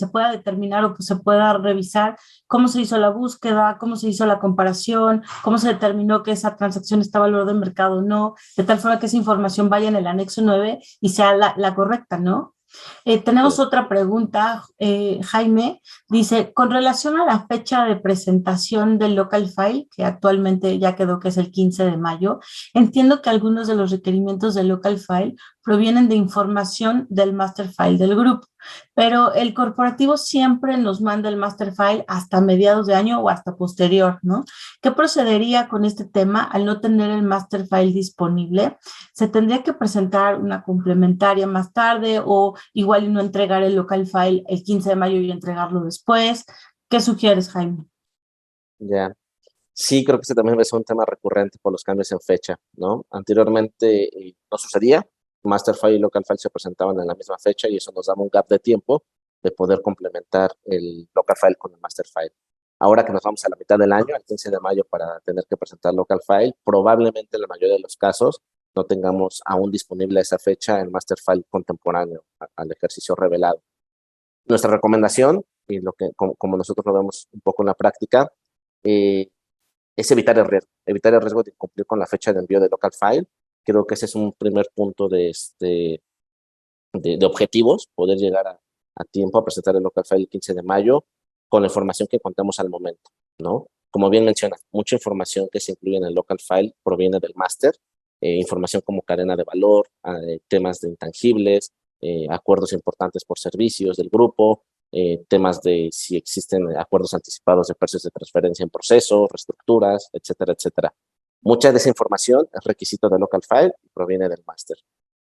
pueda determinar o pues, se pueda revisar cómo se hizo la búsqueda, cómo se hizo la comparación, cómo se determinó que esa transacción está valorada en mercado o no, de tal forma que esa información vaya en el anexo 9 y sea la correcta, ¿no? Tenemos Sí. otra pregunta, Jaime. Dice, con relación a la fecha de presentación del local file, que actualmente ya quedó que es el 15 de mayo, entiendo que algunos de los requerimientos del local file provienen de información del master file del grupo, pero el corporativo siempre nos manda el master file hasta mediados de año o hasta posterior, ¿no? ¿Qué procedería con este tema al no tener el master file disponible? ¿Se tendría que presentar una complementaria más tarde o igual y no entregar el local file el 15 de mayo y entregarlo después? ¿Qué sugieres, Jaime? Ya. Sí, creo que ese también es un tema recurrente por los cambios en fecha, ¿no? Anteriormente no sucedía, master file y local file se presentaban en la misma fecha y eso nos daba un gap de tiempo de poder complementar el local file con el master file. Ahora que nos vamos a la mitad del año, al 15 de mayo, para tener que presentar local file, probablemente en la mayoría de los casos no tengamos aún disponible a esa fecha el master file contemporáneo al ejercicio revelado. Nuestra recomendación, y lo que como nosotros lo vemos un poco en la práctica, eh, es evitar el riesgo de cumplir con la fecha de envío de local file. Creo que ese es un primer punto de objetivos, poder llegar a tiempo a presentar el local file el 15 de mayo con la información que contemos al momento, ¿no? Como bien mencionas, mucha información que se incluye en el local file proviene del máster, información como cadena de valor, temas de intangibles, acuerdos importantes por servicios del grupo, temas de si existen acuerdos anticipados de precios de transferencia en proceso, reestructuras, etcétera, etcétera. Mucha de esa información es requisito de local file y proviene del máster.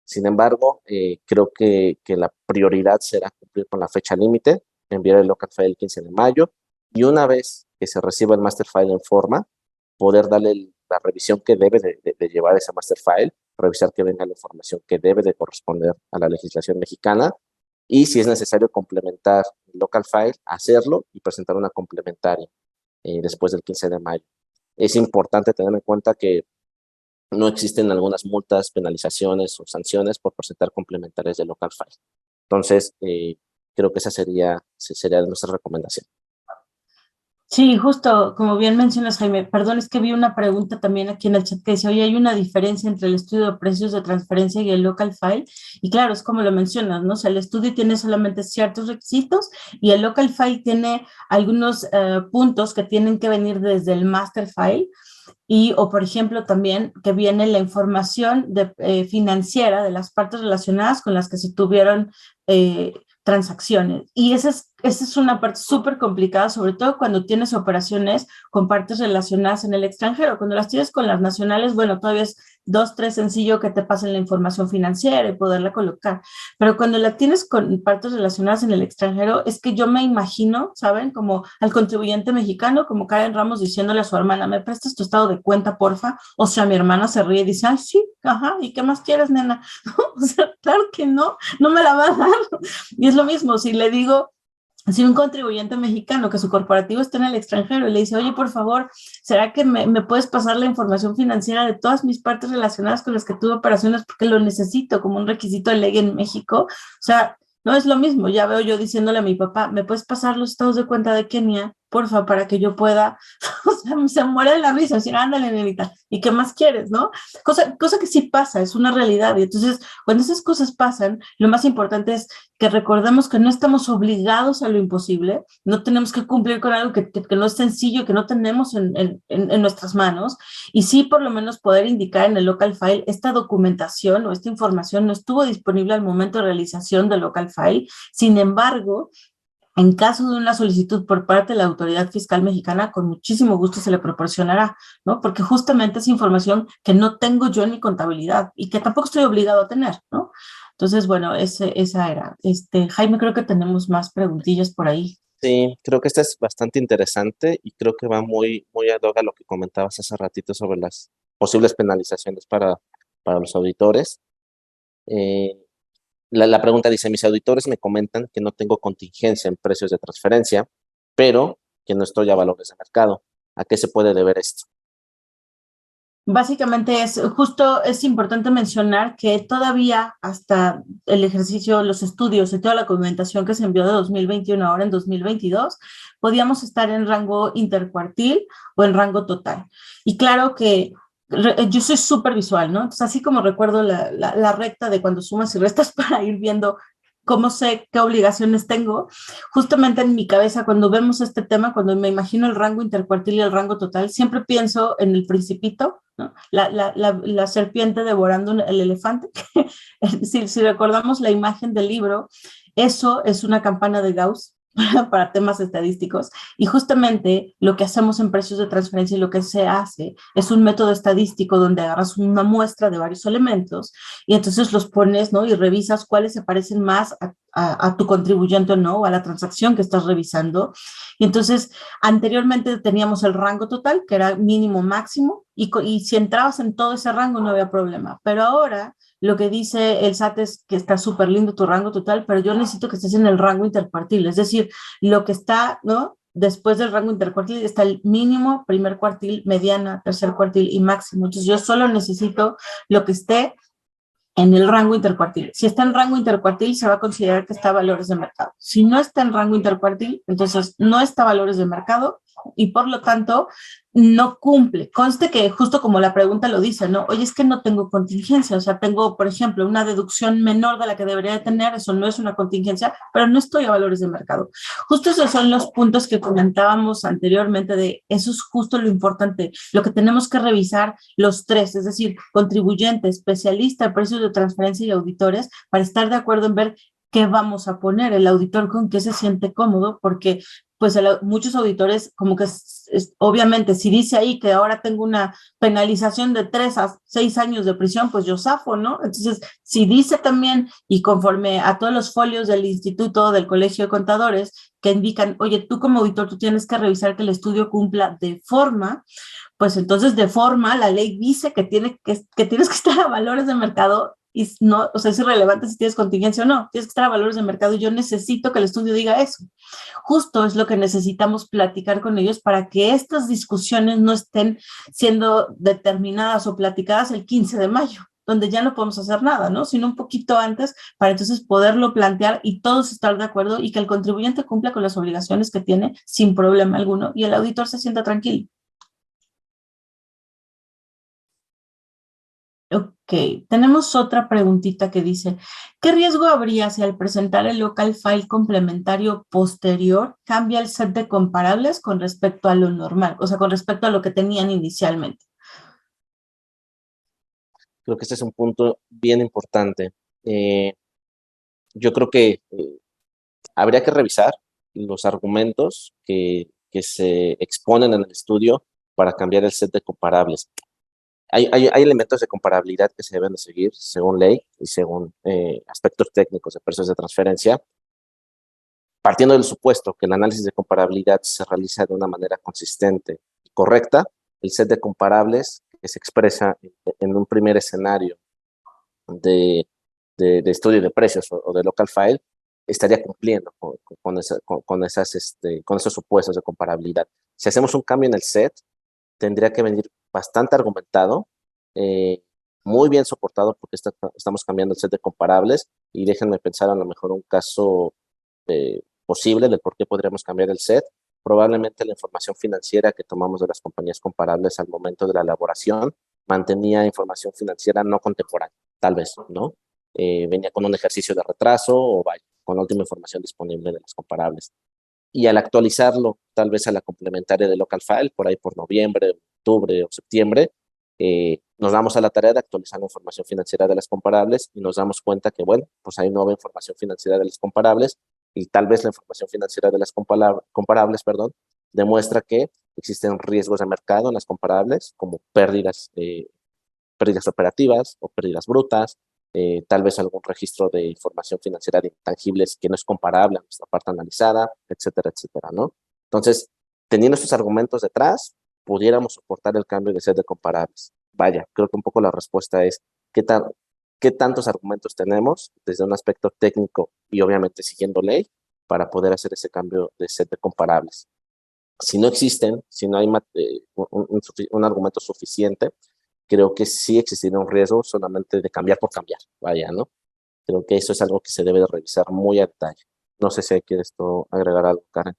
Sin embargo, creo que la prioridad será cumplir con la fecha límite, enviar el local file el 15 de mayo y una vez que se reciba el master file en forma, poder darle la revisión que debe de llevar ese master file, revisar que venga la información que debe de corresponder a la legislación mexicana y si es necesario complementar el local file, hacerlo y presentar una complementaria después del 15 de mayo. Es importante tener en cuenta que no existen algunas multas, penalizaciones o sanciones por presentar complementarias de local file. Entonces, creo que esa sería nuestra recomendación. Sí, justo como bien mencionas, Jaime, perdón, es que vi una pregunta también aquí en el chat que dice, oye, ¿hay una diferencia entre el estudio de precios de transferencia y el local file? Y claro, es como lo mencionas, ¿no? O sea, el estudio tiene solamente ciertos requisitos y el local file tiene algunos puntos que tienen que venir desde el master file y, o por ejemplo, también que viene la información financiera de las partes relacionadas con las que se tuvieron transacciones. Y esa es una parte súper complicada, sobre todo cuando tienes operaciones con partes relacionadas en el extranjero. Cuando las tienes con las nacionales, bueno, todavía es dos, tres sencillo que te pasen la información financiera y poderla colocar. Pero cuando la tienes con partes relacionadas en el extranjero, es que yo me imagino, ¿saben? Como al contribuyente mexicano, como Karen Ramos diciéndole a su hermana, ¿me prestas tu estado de cuenta, porfa? O sea, mi hermana se ríe y dice, ay, sí, ajá, ¿y qué más quieres, nena? O sea, claro que no, no me la va a dar. Y es lo mismo, si le digo, si un contribuyente mexicano que su corporativo está en el extranjero y le dice, oye, por favor, ¿será que me puedes pasar la información financiera de todas mis partes relacionadas con las que tuve operaciones porque lo necesito como un requisito de ley en México? O sea, no es lo mismo. Ya veo yo diciéndole a mi papá, ¿me puedes pasar los estados de cuenta de Kenia? porfa, para que yo pueda, o sea, se muere de la risa, decir, ándale, nenita, ¿y qué más quieres, no? Cosa que sí pasa, es una realidad. Y entonces, cuando esas cosas pasan, lo más importante es que recordemos que no estamos obligados a lo imposible, no tenemos que cumplir con algo que no es sencillo, que no tenemos en nuestras manos, y sí por lo menos poder indicar en el local file esta documentación o esta información no estuvo disponible al momento de realización del local file. Sin embargo, en caso de una solicitud por parte de la autoridad fiscal mexicana, con muchísimo gusto se le proporcionará, ¿no? Porque justamente es información que no tengo yo en mi contabilidad y que tampoco estoy obligado a tener, ¿no? Entonces, bueno, esa era. Jaime, creo que tenemos más preguntillas por ahí. Sí, creo que esta es bastante interesante y creo que va muy ad hoc a lo que comentabas hace ratito sobre las posibles penalizaciones para los auditores. Eh, la pregunta dice, mis auditores me comentan que no tengo contingencia en precios de transferencia, pero que no estoy a valores de mercado. ¿A qué se puede deber esto? Básicamente es importante mencionar que todavía hasta el ejercicio, los estudios y toda la documentación que se envió de 2021 ahora en 2022, podíamos estar en rango intercuartil o en rango total. Y claro que yo soy súper visual, ¿no? Entonces, así como recuerdo la recta de cuando sumas y restas para ir viendo cómo sé qué obligaciones tengo, justamente en mi cabeza cuando vemos este tema, cuando me imagino el rango intercuartil y el rango total, siempre pienso en el principito, ¿no? La serpiente devorando el elefante. Si recordamos la imagen del libro, eso es una campana de Gauss para temas estadísticos. Y justamente lo que hacemos en precios de transferencia y lo que se hace es un método estadístico donde agarras una muestra de varios elementos y entonces los pones, ¿no? Y revisas cuáles se parecen más a tu contribuyente o no, o a la transacción que estás revisando. Y entonces, anteriormente teníamos el rango total, que era mínimo, máximo, y si entrabas en todo ese rango no había problema. Pero ahora lo que dice el SAT es que está súper lindo tu rango total, pero yo necesito que estés en el rango intercuartil, es decir, lo que está, ¿no? Después del rango intercuartil está el mínimo, primer cuartil, mediana, tercer cuartil y máximo. Entonces yo solo necesito lo que esté en el rango intercuartil. Si está en rango intercuartil, se va a considerar que está a valores de mercado. Si no está en rango intercuartil, entonces no está a valores de mercado y por lo tanto no cumple. Conste que justo como la pregunta lo dice, ¿no? Oye, es que no tengo contingencia, o sea, tengo, por ejemplo, una deducción menor de la que debería de tener, eso no es una contingencia, pero no estoy a valores de mercado. Justo esos son los puntos que comentábamos anteriormente de eso es justo lo importante, lo que tenemos que revisar los tres, es decir, contribuyente, especialista, precios de transferencia y auditores, para estar de acuerdo en ver qué vamos a poner, el auditor con qué se siente cómodo, porque pues muchos auditores como que obviamente si dice ahí que ahora tengo una penalización de 3 a 6 años de prisión, pues yo zafo, ¿no? Entonces, si dice también y conforme a todos los folios del instituto, del Colegio de Contadores, que indican, oye, tú como auditor, tú tienes que revisar que el estudio cumpla de forma, pues entonces de forma la ley dice que tienes que estar a valores de mercado y no, o sea, es irrelevante si tienes contingencia o no, tienes que estar a valores de mercado y yo necesito que el estudio diga eso. Justo es lo que necesitamos platicar con ellos para que estas discusiones no estén siendo determinadas o platicadas el 15 de mayo, donde ya no podemos hacer nada, ¿no? Sino un poquito antes para entonces poderlo plantear y todos estar de acuerdo y que el contribuyente cumpla con las obligaciones que tiene sin problema alguno y el auditor se sienta tranquilo. Ok, tenemos otra preguntita que dice, ¿qué riesgo habría si al presentar el local file complementario posterior cambia el set de comparables con respecto a lo normal, o sea, con respecto a lo que tenían inicialmente? Creo que este es un punto bien importante. Yo creo que habría que revisar los argumentos que se exponen en el estudio para cambiar el set de comparables. Hay elementos de comparabilidad que se deben de seguir según ley y según aspectos técnicos de precios de transferencia, partiendo del supuesto que el análisis de comparabilidad se realiza de una manera consistente y correcta. El set de comparables que se expresa en un primer escenario de, de estudio de precios o de local file estaría cumpliendo con esos supuestos de comparabilidad. Si hacemos un cambio en el set, tendría que venir bastante argumentado, eh, muy bien soportado porque estamos cambiando el set de comparables y déjenme pensar a lo mejor un caso posible del por qué podríamos cambiar el set. probablemente la información financiera que tomamos de las compañías comparables al momento de la elaboración mantenía información financiera no contemporánea, tal vez, ¿no? Venía con un ejercicio de retraso o vaya, con la última información disponible de las comparables. Y al actualizarlo, tal vez a la complementaria de local file, por ahí por noviembre, octubre o septiembre, nos damos a la tarea de actualizar la información financiera de las comparables y nos damos cuenta que, bueno, pues hay nueva información financiera de las comparables y tal vez la información financiera de las comparables, perdón, demuestra que existen riesgos de mercado en las comparables, como pérdidas operativas o pérdidas brutas, tal vez algún registro de información financiera de intangibles que no es comparable a nuestra parte analizada, etcétera, etcétera, ¿no? Entonces, teniendo estos argumentos detrás, pudiéramos soportar el cambio de set de comparables. Vaya, creo que un poco la respuesta es qué, qué tantos argumentos tenemos desde un aspecto técnico y obviamente siguiendo ley para poder hacer ese cambio de set de comparables. Si no existen, si no hay un argumento suficiente, creo que sí existiría un riesgo solamente de cambiar por cambiar, vaya, ¿no? Creo que eso es algo que se debe de revisar muy a detalle. No sé si quieres tú agregar algo, Karen.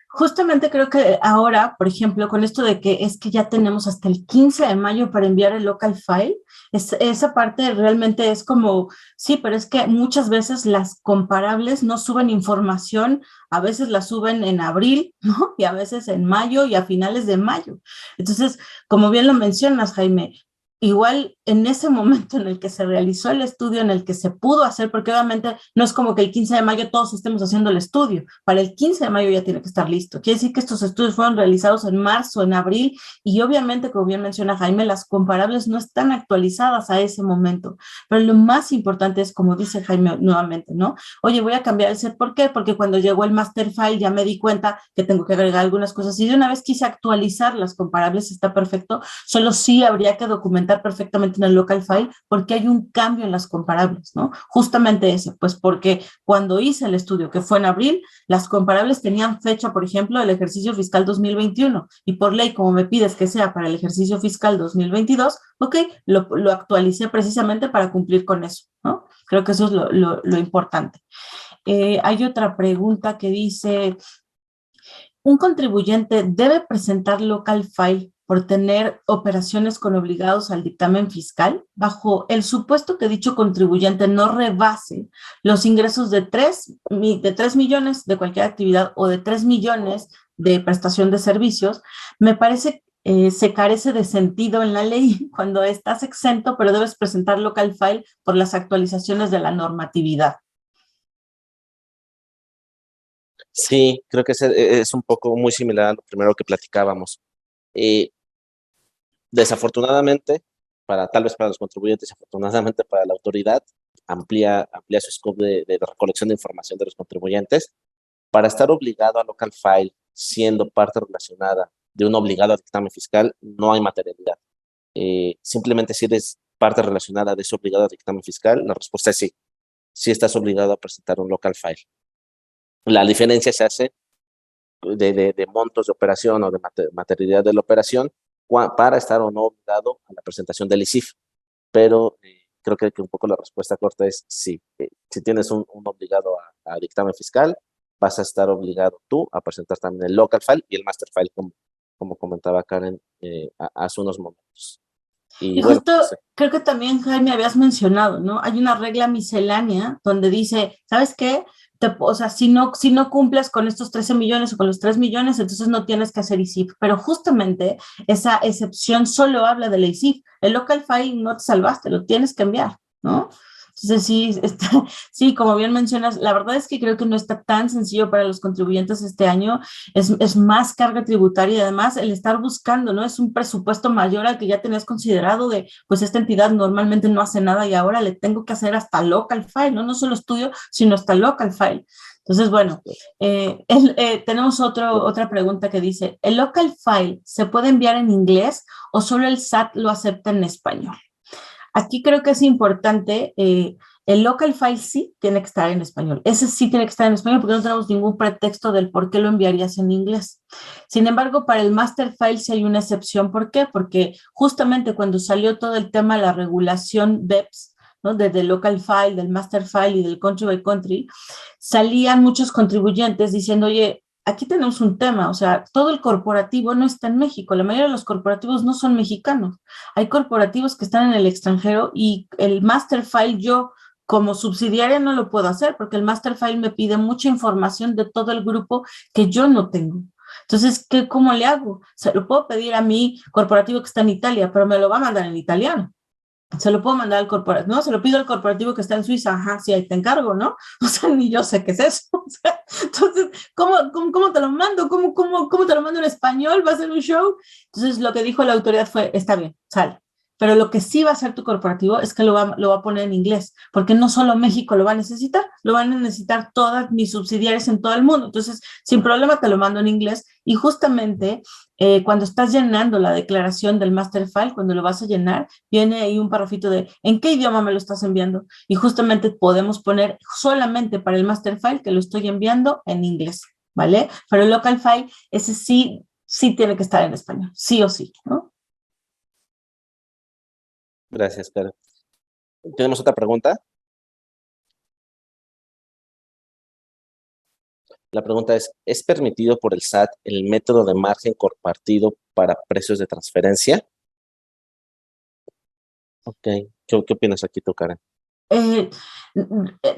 Justamente creo que ahora, por ejemplo, con esto de que es que ya tenemos hasta el 15 de mayo para enviar el local file, esa parte realmente es como, sí, pero es que muchas veces las comparables no suben información, a veces la suben en abril, ¿no? Y a veces en mayo y a finales de mayo. Entonces, como bien lo mencionas, Jaime, igual en ese momento en el que se realizó el estudio, en el que se pudo hacer, porque obviamente no es como que el 15 de mayo todos estemos haciendo el estudio, para el 15 de mayo ya tiene que estar listo. Quiere decir que estos estudios fueron realizados en marzo, en abril, y obviamente, como bien menciona Jaime, las comparables no están actualizadas a ese momento. Pero lo más importante es, como dice Jaime nuevamente, ¿no? Oye, voy a cambiar el set, ¿por qué? Porque cuando llegó el master file ya me di cuenta que tengo que agregar algunas cosas, y de una vez quise actualizar las comparables, está perfecto, solo sí habría que documentar perfectamente en el local file porque hay un cambio en las comparables, ¿no? Justamente ese, pues porque cuando hice el estudio, que fue en abril, las comparables tenían fecha, por ejemplo, del ejercicio fiscal 2021 y por ley, como me pides que sea para el ejercicio fiscal 2022, ok, lo actualicé precisamente para cumplir con eso, ¿no? Creo que eso es lo importante. Hay otra pregunta que dice, ¿un contribuyente debe presentar local file por tener operaciones con obligados al dictamen fiscal, bajo el supuesto que dicho contribuyente no rebase los ingresos de 3 millones de cualquier actividad o de 3 millones de prestación de servicios? Me parece se carece de sentido en la ley cuando estás exento, pero debes presentar local file por las actualizaciones de la normatividad. Sí, creo que es un poco muy similar a lo primero que platicábamos. Eh, Desafortunadamente, tal vez para los contribuyentes, afortunadamente para la autoridad, amplía su scope de recolección de información de los contribuyentes. Para estar obligado a local file, siendo parte relacionada de un obligado a dictamen fiscal, no hay materialidad. Simplemente si eres parte relacionada de ese obligado a dictamen fiscal, la respuesta es sí. Sí estás obligado a presentar un local file. La diferencia se hace de montos de operación o de materialidad de la operación para estar o no obligado a la presentación del ICIF. Pero creo que un poco la respuesta corta es sí. Si tienes un obligado a dictamen fiscal, vas a estar obligado tú a presentar también el local file y el master file, como comentaba Karen hace unos momentos. Y Bueno, justo creo que también, Jaime, habías mencionado, ¿no? Hay una regla miscelánea donde dice, ¿sabes qué? O sea, si no cumples con estos 13 millones o con los 3 millones, entonces no tienes que hacer ISIF. Pero justamente esa excepción solo habla de la ISIF. El local file no te salvaste, lo tienes que enviar, ¿no? Entonces, sí, como bien mencionas, la verdad es que creo que no está tan sencillo para los contribuyentes este año, es más carga tributaria y además el estar buscando, ¿no? Es un presupuesto mayor al que ya tenías considerado de, pues esta entidad normalmente no hace nada y ahora le tengo que hacer hasta local file, ¿no? No solo estudio, sino hasta local file. Entonces, bueno, tenemos otra pregunta que dice, ¿el local file se puede enviar en inglés o solo el SAT lo acepta en español? Aquí creo que es importante, el local file sí tiene que estar en español. Ese sí tiene que estar en español porque no tenemos ningún pretexto del por qué lo enviarías en inglés. Sin embargo, para el master file sí hay una excepción. ¿Por qué? Porque justamente cuando salió todo el tema de la regulación BEPS, ¿no? Del local file, del master file y del country by country, salían muchos contribuyentes diciendo, oye, aquí tenemos un tema, o sea, todo el corporativo no está en México, la mayoría de los corporativos no son mexicanos. Hay corporativos que están en el extranjero y el master file yo como subsidiaria no lo puedo hacer porque el master file me pide mucha información de todo el grupo que yo no tengo. Entonces, ¿cómo le hago? Se lo puedo pedir a mi corporativo que está en Italia, pero me lo va a mandar en italiano. Se lo puedo mandar al corporativo, no, se lo pido al corporativo que está en Suiza, ajá, sí, ahí te encargo, ¿no? O sea, ni yo sé qué es eso. O sea, entonces, ¿cómo te lo mando? ¿Cómo te lo mando en español? ¿Va a ser un show? Entonces, lo que dijo la autoridad fue, está bien, sale. Pero lo que sí va a hacer tu corporativo es que lo va a poner en inglés, porque no solo México lo va a necesitar, lo van a necesitar todas mis subsidiarias en todo el mundo. Entonces, sin problema te lo mando en inglés y justamente cuando estás llenando la declaración del master file, cuando lo vas a llenar, viene ahí un parrafito de ¿en qué idioma me lo estás enviando? Y justamente podemos poner solamente para el master file que lo estoy enviando en inglés, ¿vale? Pero el local file, ese sí tiene que estar en español, sí o sí, ¿no? Gracias, Karen. ¿Tenemos otra pregunta? La pregunta ¿es permitido por el SAT el método de margen compartido para precios de transferencia? Ok. ¿Qué opinas aquí tú, Karen? Eh,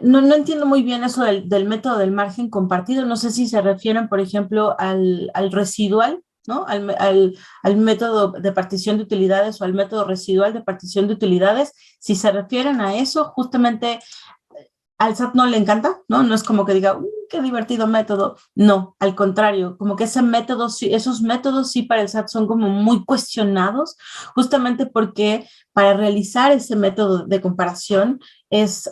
no entiendo muy bien eso del método del margen compartido. No sé si se refieren, por ejemplo, al residual, ¿no? Al método de partición de utilidades o al método residual de partición de utilidades. Si se refieren a eso, justamente al SAT no le encanta, ¿no? No es como que diga, qué divertido método. No, al contrario, como que ese método, esos métodos sí para el SAT son como muy cuestionados, justamente porque para realizar ese método de comparación es,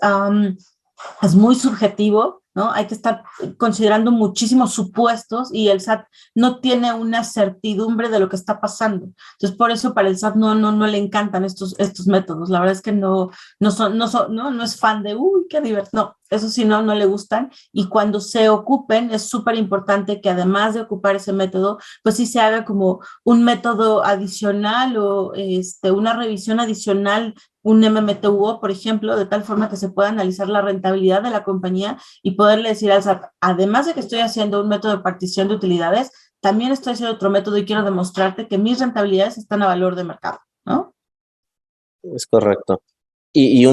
es muy subjetivo, ¿no? Hay que estar considerando muchísimos supuestos y el SAT no tiene una certidumbre de lo que está pasando. Entonces, por eso para el SAT no le encantan estos métodos. La verdad es que no es fan de, qué divertido. No, eso sí, no le gustan. Y cuando se ocupen, es súper importante que además de ocupar ese método, pues sí se haga como un método adicional o una revisión adicional, un MMTUO, por ejemplo, de tal forma que se pueda analizar la rentabilidad de la compañía y poderle decir al SAT, además de que estoy haciendo un método de partición de utilidades, también estoy haciendo otro método y quiero demostrarte que mis rentabilidades están a valor de mercado, ¿no? Es correcto. Y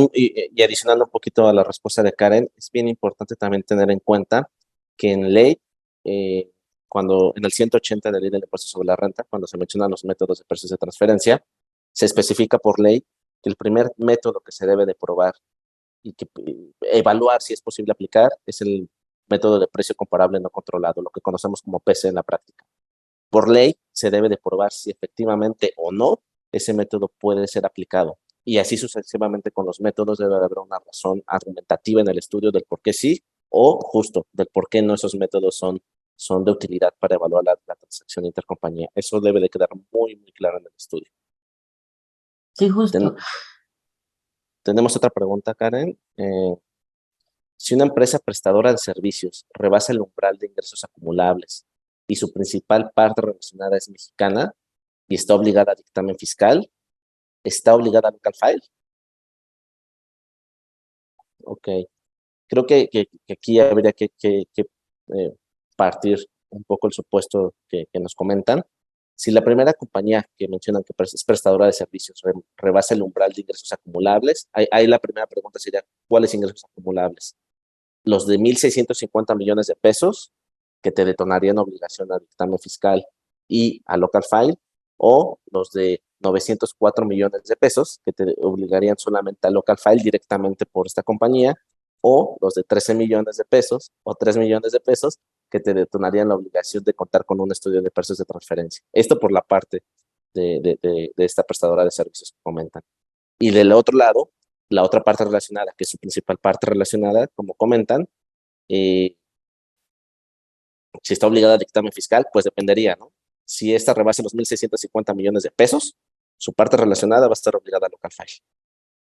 adicionando un poquito a la respuesta de Karen, es bien importante también tener en cuenta que en ley, eh, cuando en el 180 de la ley del impuesto sobre la renta, cuando se mencionan los métodos de precios de transferencia, se especifica por ley que el primer método que se debe de probar y que evaluar si es posible aplicar es el método de precio comparable no controlado, lo que conocemos como PC en la práctica. Por ley, se debe de probar si efectivamente o no ese método puede ser aplicado. Y así sucesivamente con los métodos debe haber una razón argumentativa en el estudio del por qué sí o justo del por qué no esos métodos son de utilidad para evaluar la transacción intercompañía. Eso debe de quedar muy, muy claro en el estudio. Sí, justo. Tenemos otra pregunta, Karen. Si una empresa prestadora de servicios rebasa el umbral de ingresos acumulables y su principal parte relacionada es mexicana y está obligada a dictamen fiscal, ¿está obligada a local file? Ok. Creo que aquí habría que partir un poco el supuesto que nos comentan. Si la primera compañía que mencionan que es prestadora de servicios rebasa el umbral de ingresos acumulables, ahí la primera pregunta sería, ¿cuáles ingresos acumulables? Los de 1.650 millones de pesos que te detonarían obligación a dictamen fiscal y a local file, o los de 904 millones de pesos que te obligarían solamente a local file directamente por esta compañía, o los de 13 millones de pesos o 3 millones de pesos que te detonarían la obligación de contar con un estudio de precios de transferencia. Esto por la parte de esta prestadora de servicios que comentan. Y del otro lado, la otra parte relacionada, que es su principal parte relacionada, como comentan, eh, si está obligada a dictamen fiscal, pues dependería, ¿no? Si esta rebasa los 1.650 millones de pesos, su parte relacionada va a estar obligada a local file.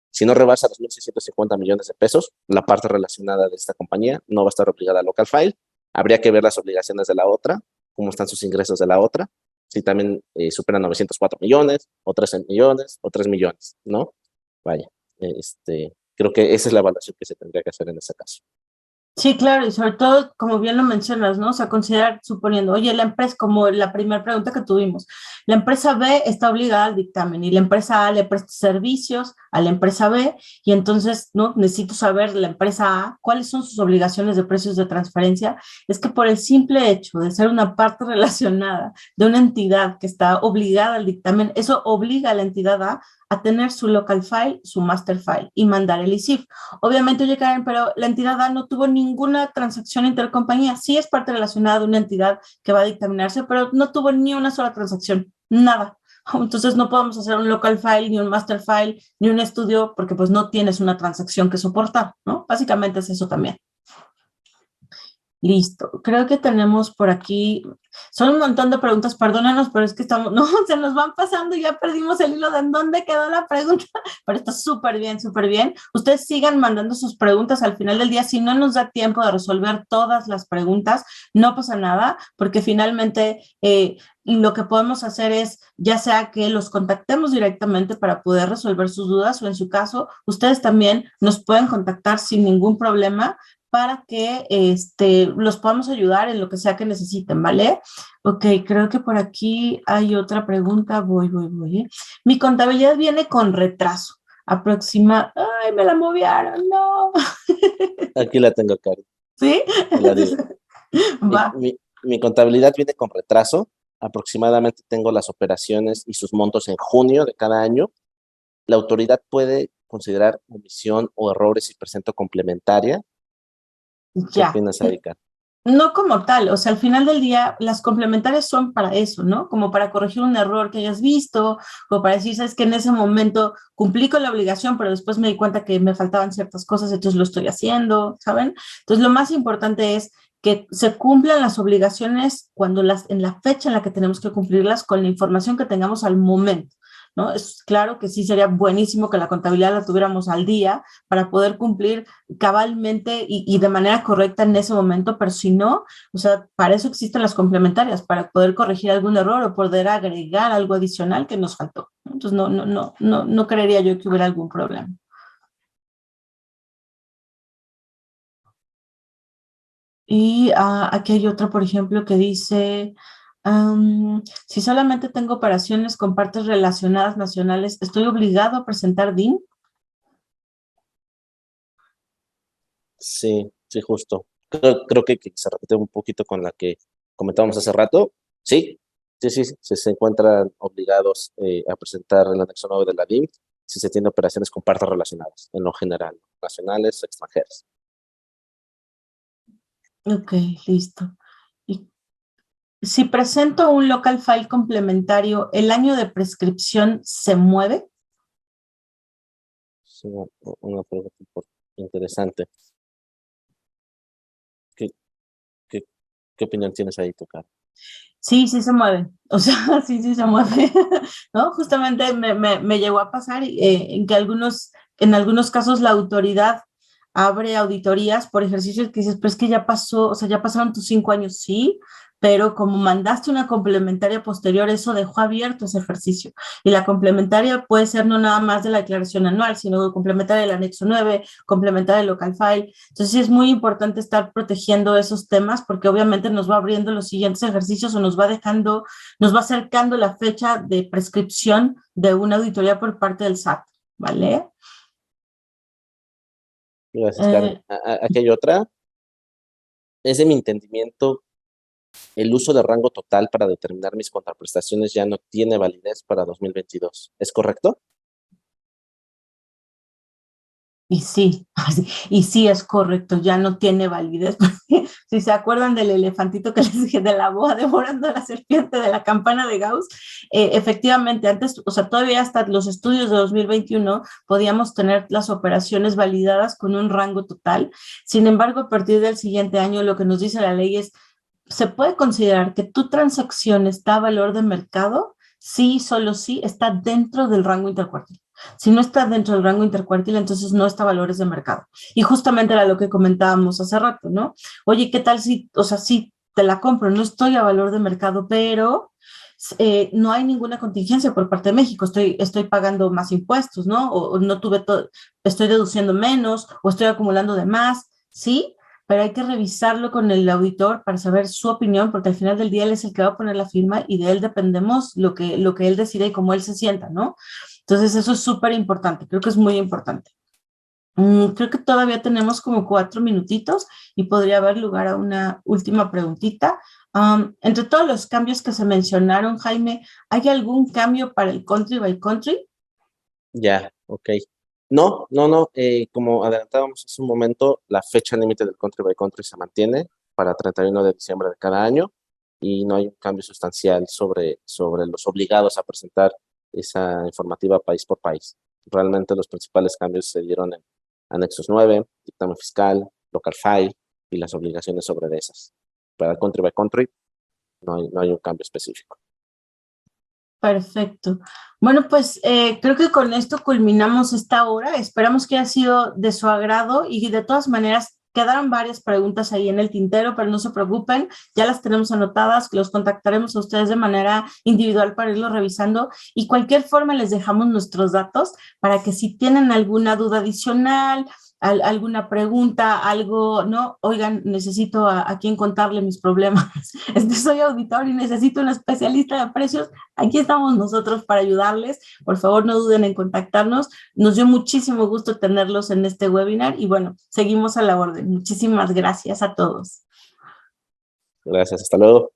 Si no rebasa los 1.650 millones de pesos, la parte relacionada de esta compañía no va a estar obligada a local file. Habría que ver las obligaciones de la otra, cómo están sus ingresos de la otra, si también superan 904 millones, o 13 millones, o 3 millones, ¿no? Vaya, creo que esa es la evaluación que se tendría que hacer en ese caso. Sí, claro, y sobre todo, como bien lo mencionas, ¿no? O sea, considerar, suponiendo, oye, la empresa, como la primera pregunta que tuvimos, la empresa B está obligada al dictamen y la empresa A le presta servicios a la empresa B y entonces, ¿no? Necesito saber la empresa A cuáles son sus obligaciones de precios de transferencia. Es que por el simple hecho de ser una parte relacionada de una entidad que está obligada al dictamen, eso obliga a la entidad A tener su local file, su master file y mandar el ISIF. Obviamente, oye, Karen, pero la entidad A no tuvo ninguna transacción intercompañía. Sí es parte relacionada de una entidad que va a dictaminarse, pero no tuvo ni una sola transacción, nada. Entonces no podemos hacer un local file, ni un master file, ni un estudio, porque pues no tienes una transacción que soportar, ¿no? Básicamente es eso también. Listo, creo que tenemos por aquí, son un montón de preguntas, perdónanos, pero es que estamos, no, se nos van pasando y ya perdimos el hilo de en dónde quedó la pregunta, pero está súper bien, súper bien. Ustedes sigan mandando sus preguntas al final del día, si no nos da tiempo de resolver todas las preguntas, no pasa nada, porque finalmente lo que podemos hacer es, ya sea que los contactemos directamente para poder resolver sus dudas o en su caso, ustedes también nos pueden contactar sin ningún problema para que los podamos ayudar en lo que sea que necesiten, ¿vale? Ok, creo que por aquí hay otra pregunta. Voy. Mi contabilidad viene con retraso. Ay, me la movieron, no. Aquí la tengo, Cari. ¿Sí? Te la digo. Mi, Va. mi- mi contabilidad viene con retraso. Aproximadamente tengo las operaciones y sus montos en junio de cada año. La autoridad puede considerar omisión o errores si presento complementaria. ¿Qué Ya. opinas ahí, Cari? No como tal, o sea, al final del día las complementarias son para eso, ¿no? Como para corregir un error que hayas visto, o para decir, sabes que en ese momento cumplí con la obligación, pero después me di cuenta que me faltaban ciertas cosas, entonces lo estoy haciendo, ¿saben? Entonces lo más importante es que se cumplan las obligaciones en la fecha en la que tenemos que cumplirlas con la información que tengamos al momento. ¿No? Es claro que sí sería buenísimo que la contabilidad la tuviéramos al día para poder cumplir cabalmente y de manera correcta en ese momento, pero si no, o sea, para eso existen las complementarias, para poder corregir algún error o poder agregar algo adicional que nos faltó. Entonces, no creería yo que hubiera algún problema. Y aquí hay otra, por ejemplo, que dice, si solamente tengo operaciones con partes relacionadas nacionales, ¿estoy obligado a presentar DIN? Sí, sí, justo. Creo que se repite un poquito con la que comentábamos hace rato. Sí, sí, se encuentran obligados a presentar el anexo 9 de la DIM si se tiene operaciones con partes relacionadas, en lo general, nacionales o extranjeras. Ok, listo. Y si presento un local file complementario, ¿el año de prescripción se mueve? Es una pregunta interesante. ¿Qué, qué, qué opinión tienes ahí, Tocar? Sí, sí se mueve. O sea, sí se mueve. ¿No? Justamente me llegó a pasar en que en algunos casos la autoridad abre auditorías por ejercicios que dices, pero es que ya pasó, o sea, ya pasaron tus 5 años, sí, pero como mandaste una complementaria posterior, eso dejó abierto ese ejercicio. Y la complementaria puede ser no nada más de la declaración anual, sino complementaria del anexo 9, complementaria del local file. Entonces sí es muy importante estar protegiendo esos temas porque obviamente nos va abriendo los siguientes ejercicios o nos va acercando la fecha de prescripción de una auditoría por parte del SAT, ¿vale? Gracias, Karen. Eh, Aquí hay otra. Es de mi entendimiento, el uso de rango total para determinar mis contraprestaciones ya no tiene validez para 2022. ¿Es correcto? Y sí, y sí es correcto, ya no tiene validez, porque si se acuerdan del elefantito que les dije de la boa devorando a la serpiente de la campana de Gauss, efectivamente antes, o sea, todavía hasta los estudios de 2021 podíamos tener las operaciones validadas con un rango total. Sin embargo, a partir del siguiente año, lo que nos dice la ley es, se puede considerar que tu transacción está a valor de mercado si, solo si está dentro del rango intercuartil. Si no está dentro del rango intercuartil, entonces no está a valores de mercado. Y justamente era lo que comentábamos hace rato, ¿no? Oye, ¿qué tal si, o sea, si te la compro, no estoy a valor de mercado, pero no hay ninguna contingencia por parte de México, estoy pagando más impuestos, ¿no? O no tuve todo, estoy deduciendo menos o estoy acumulando de más, ¿sí? pero hay que revisarlo con el auditor para saber su opinión, porque al final del día él es el que va a poner la firma y de él dependemos lo que él decida y cómo él se sienta, ¿no? Entonces eso es súper importante, creo que es muy importante. Creo que todavía tenemos como 4 minutitos y podría haber lugar a una última preguntita. Entre todos los cambios que se mencionaron, Jaime, ¿hay algún cambio para el country by country? Ya, ok. No, no, no. Como adelantábamos hace un momento, la fecha límite del country by country se mantiene para 31 de diciembre de cada año y no hay un cambio sustancial sobre los obligados a presentar esa informativa país por país. Realmente los principales cambios se dieron en anexos 9, dictamen fiscal, local file y las obligaciones sobre de esas. Para el country by country no hay un cambio específico. Perfecto. Bueno, pues creo que con esto culminamos esta hora. Esperamos que haya sido de su agrado y de todas maneras quedaron varias preguntas ahí en el tintero, pero no se preocupen, ya las tenemos anotadas, que los contactaremos a ustedes de manera individual para irlo revisando y cualquier forma les dejamos nuestros datos para que si tienen alguna duda adicional, alguna pregunta, algo, ¿no? Oigan, necesito a quien contarle mis problemas. Soy auditor y necesito un especialista de precios. Aquí estamos nosotros para ayudarles. Por favor, no duden en contactarnos. Nos dio muchísimo gusto tenerlos en este webinar y bueno, seguimos a la orden. Muchísimas gracias a todos. Gracias, hasta luego.